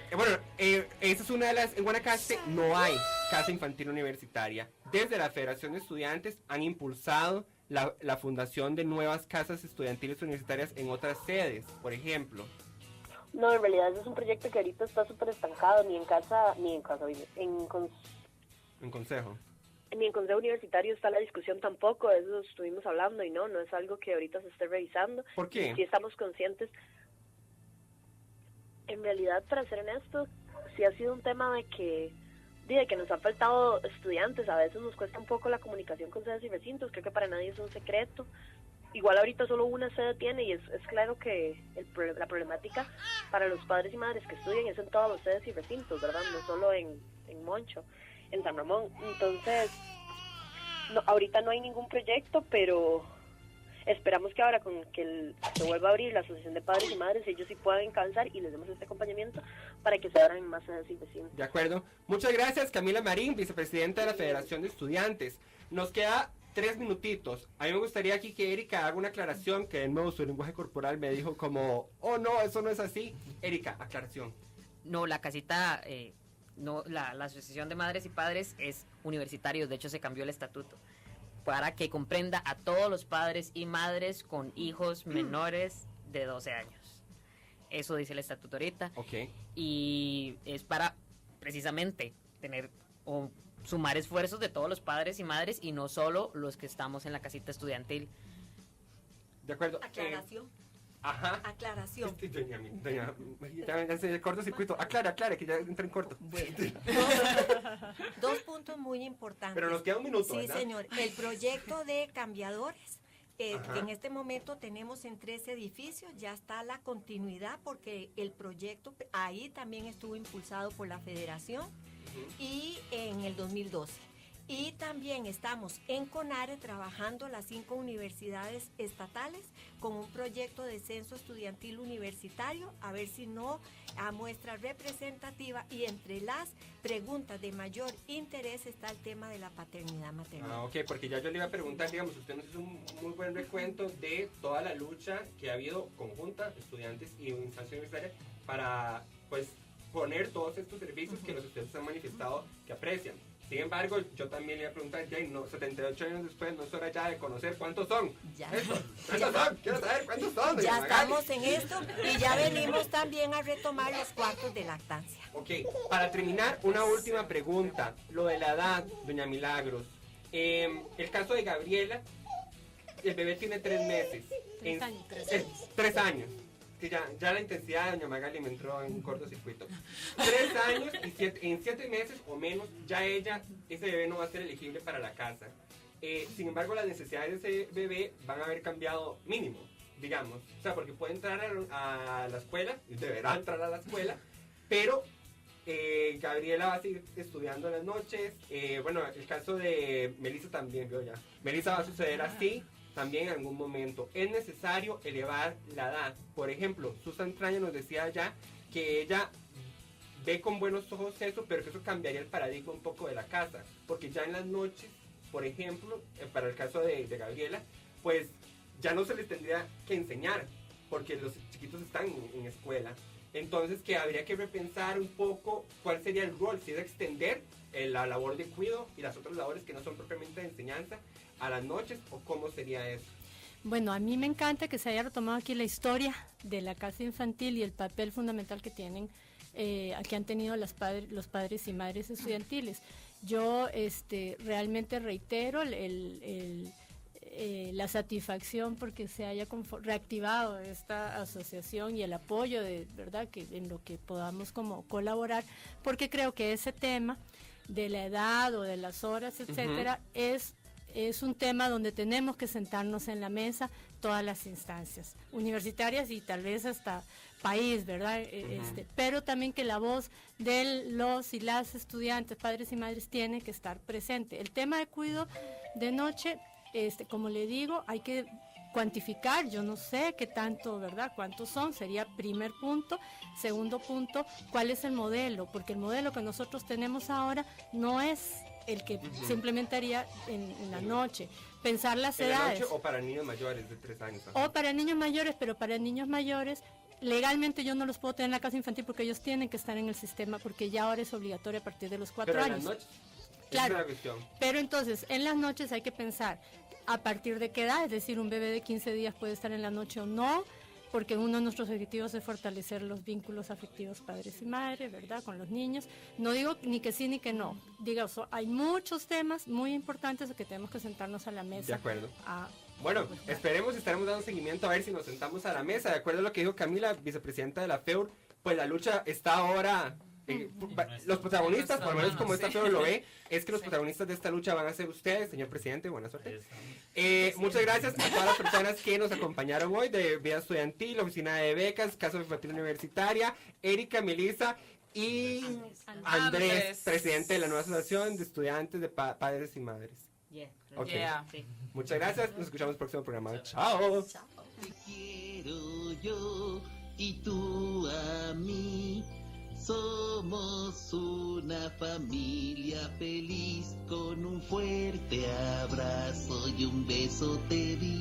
Esa es una de las. En Guanacaste no hay casa infantil universitaria. Desde la Federación de Estudiantes han impulsado la fundación de nuevas casas estudiantiles universitarias en otras sedes, por ejemplo. No, en realidad ese es un proyecto que ahorita está súper estancado, ni en consejo. Ni en consejo universitario está la discusión tampoco, de eso estuvimos hablando y no es algo que ahorita se esté revisando. ¿Por qué? Si estamos conscientes. En realidad, para ser honesto, sí ha sido un tema de que nos han faltado estudiantes, a veces nos cuesta un poco la comunicación con sedes y recintos, creo que para nadie es un secreto. Igual ahorita solo una sede tiene y es claro que la problemática para los padres y madres que estudian es en todas las sedes y recintos, ¿verdad? No solo en Moncho, en San Ramón. Entonces, ahorita no hay ningún proyecto, pero esperamos que ahora con que se vuelva a abrir la Asociación de Padres y Madres, ellos sí puedan encabezar y les demos este acompañamiento para que se abran más sedes y vecinos. De acuerdo. Muchas gracias, Camila Marín, vicepresidenta de la Federación de Estudiantes. Nos queda 3 minutitos. A mí me gustaría aquí que Erika haga una aclaración, que de nuevo su lenguaje corporal me dijo como, oh no, eso no es así. Erika, aclaración. No, la casita, la Asociación de Madres y Padres es universitarios, de hecho se cambió el estatuto para que comprenda a todos los padres y madres con hijos menores de 12 años. Eso dice el estatuto ahorita. Okay. Y es para precisamente tener o sumar esfuerzos de todos los padres y madres y no solo los que estamos en la casita estudiantil. De acuerdo. Aclaración. Aja. Aclaración. Doña, ya el cortocircuito. Aclara, que ya entra en corto. Bueno. Dos puntos muy importantes. Pero nos queda un minuto, Sí, ¿verdad? señor. El proyecto de cambiadores, que en este momento tenemos en 3 edificios, ya está la continuidad porque el proyecto ahí también estuvo impulsado por la Federación y en el 2012. Y también estamos en CONARE trabajando las 5 universidades estatales con un proyecto de censo estudiantil universitario, a ver si no a muestra representativa, y entre las preguntas de mayor interés está el tema de la paternidad maternidad. Ok, porque ya yo le iba a preguntar, digamos, usted nos hizo un muy buen recuento de toda la lucha que ha habido conjunta, estudiantes y instancia universitaria, para pues poner todos estos servicios que los estudiantes han manifestado que aprecian. Sin embargo, yo también le iba a preguntar, Jane, no, 78 años después, no es hora ya de conocer cuántos son. Ya. ¿Cuántos son? Quiero saber cuántos son. Ya Magali. estamos en esto y ya venimos también a retomar los cuartos de lactancia. Ok, para terminar, una última pregunta. Lo de la edad, doña Milagros. El caso de Gabriela, el bebé tiene 3 meses. 3 años. 3 años. Que ya la intensidad de doña Magali me entró en un cortocircuito. 3 años y en 7 meses o menos, ya ese bebé no va a ser elegible para la casa. Sin embargo, las necesidades de ese bebé van a haber cambiado mínimo, digamos. O sea, porque puede entrar a la escuela, y deberá entrar a la escuela, pero Gabriela va a seguir estudiando en las noches. Bueno, el caso de Melissa también, veo ya. Melissa va a suceder así. También en algún momento es necesario elevar la edad. Por ejemplo, Susan Traña nos decía ya que ella ve con buenos ojos eso, pero que eso cambiaría el paradigma un poco de la casa. Porque ya en las noches, por ejemplo, para el caso de Gabriela, pues ya no se les tendría que enseñar, porque los chiquitos están en escuela. Entonces que habría que repensar un poco cuál sería el rol, si es extender la labor de cuidado y las otras labores que no son propiamente de enseñanza a las noches, o cómo sería eso. Bueno, a mí me encanta que se haya retomado aquí la historia de la casa infantil y el papel fundamental que tienen, que han tenido los padres y madres estudiantiles. Yo realmente reitero la satisfacción porque se haya reactivado esta asociación y el apoyo de verdad que en lo que podamos como colaborar, porque creo que ese tema de la edad o de las horas, etcétera, es un tema donde tenemos que sentarnos en la mesa todas las instancias universitarias y tal vez hasta país, ¿verdad? Pero también que la voz de los y las estudiantes, padres y madres, tiene que estar presente. El tema de cuidado de noche, como le digo, hay que cuantificar, yo no sé qué tanto, ¿verdad? ¿Cuántos son? Sería primer punto. Segundo punto, ¿cuál es el modelo? Porque el modelo que nosotros tenemos ahora no es el que se implementaría en la noche. Pensar las ¿En la edades. noche o para niños mayores de 3 años? O para niños mayores, pero para niños mayores, legalmente yo no los puedo tener en la casa infantil porque ellos tienen que estar en el sistema, porque ya ahora es obligatorio a partir de los 4 Pero años. en las noches, Claro, esa es la cuestión. pero entonces en las noches hay que pensar a partir de qué edad, es decir, un bebé de 15 días puede estar en la noche o no, porque uno de nuestros objetivos es fortalecer los vínculos afectivos padres y madres, ¿verdad?, con los niños. No digo ni que sí ni que no, digo, hay muchos temas muy importantes que tenemos que sentarnos a la mesa. De acuerdo. a- Bueno, esperemos, estaremos dando seguimiento a ver si nos sentamos a la mesa. De acuerdo a lo que dijo Camila, vicepresidenta de la FEUR, pues la lucha está ahora... los protagonistas, por lo menos como esta FEUR lo ve, es que los protagonistas de esta lucha van a ser ustedes, señor presidente, buena suerte. Muchas gracias a todas las personas que nos acompañaron hoy de Vida Estudiantil, Oficina de Becas, Casa Infantil Universitaria, Erika, Melissa y Andrés, presidente de la nueva asociación de estudiantes de padres y madres. Ok. Muchas gracias, nos escuchamos en el próximo programa. Chao. Te quiero yo y tú a mí. Somos una familia feliz con un fuerte abrazo y un beso te di.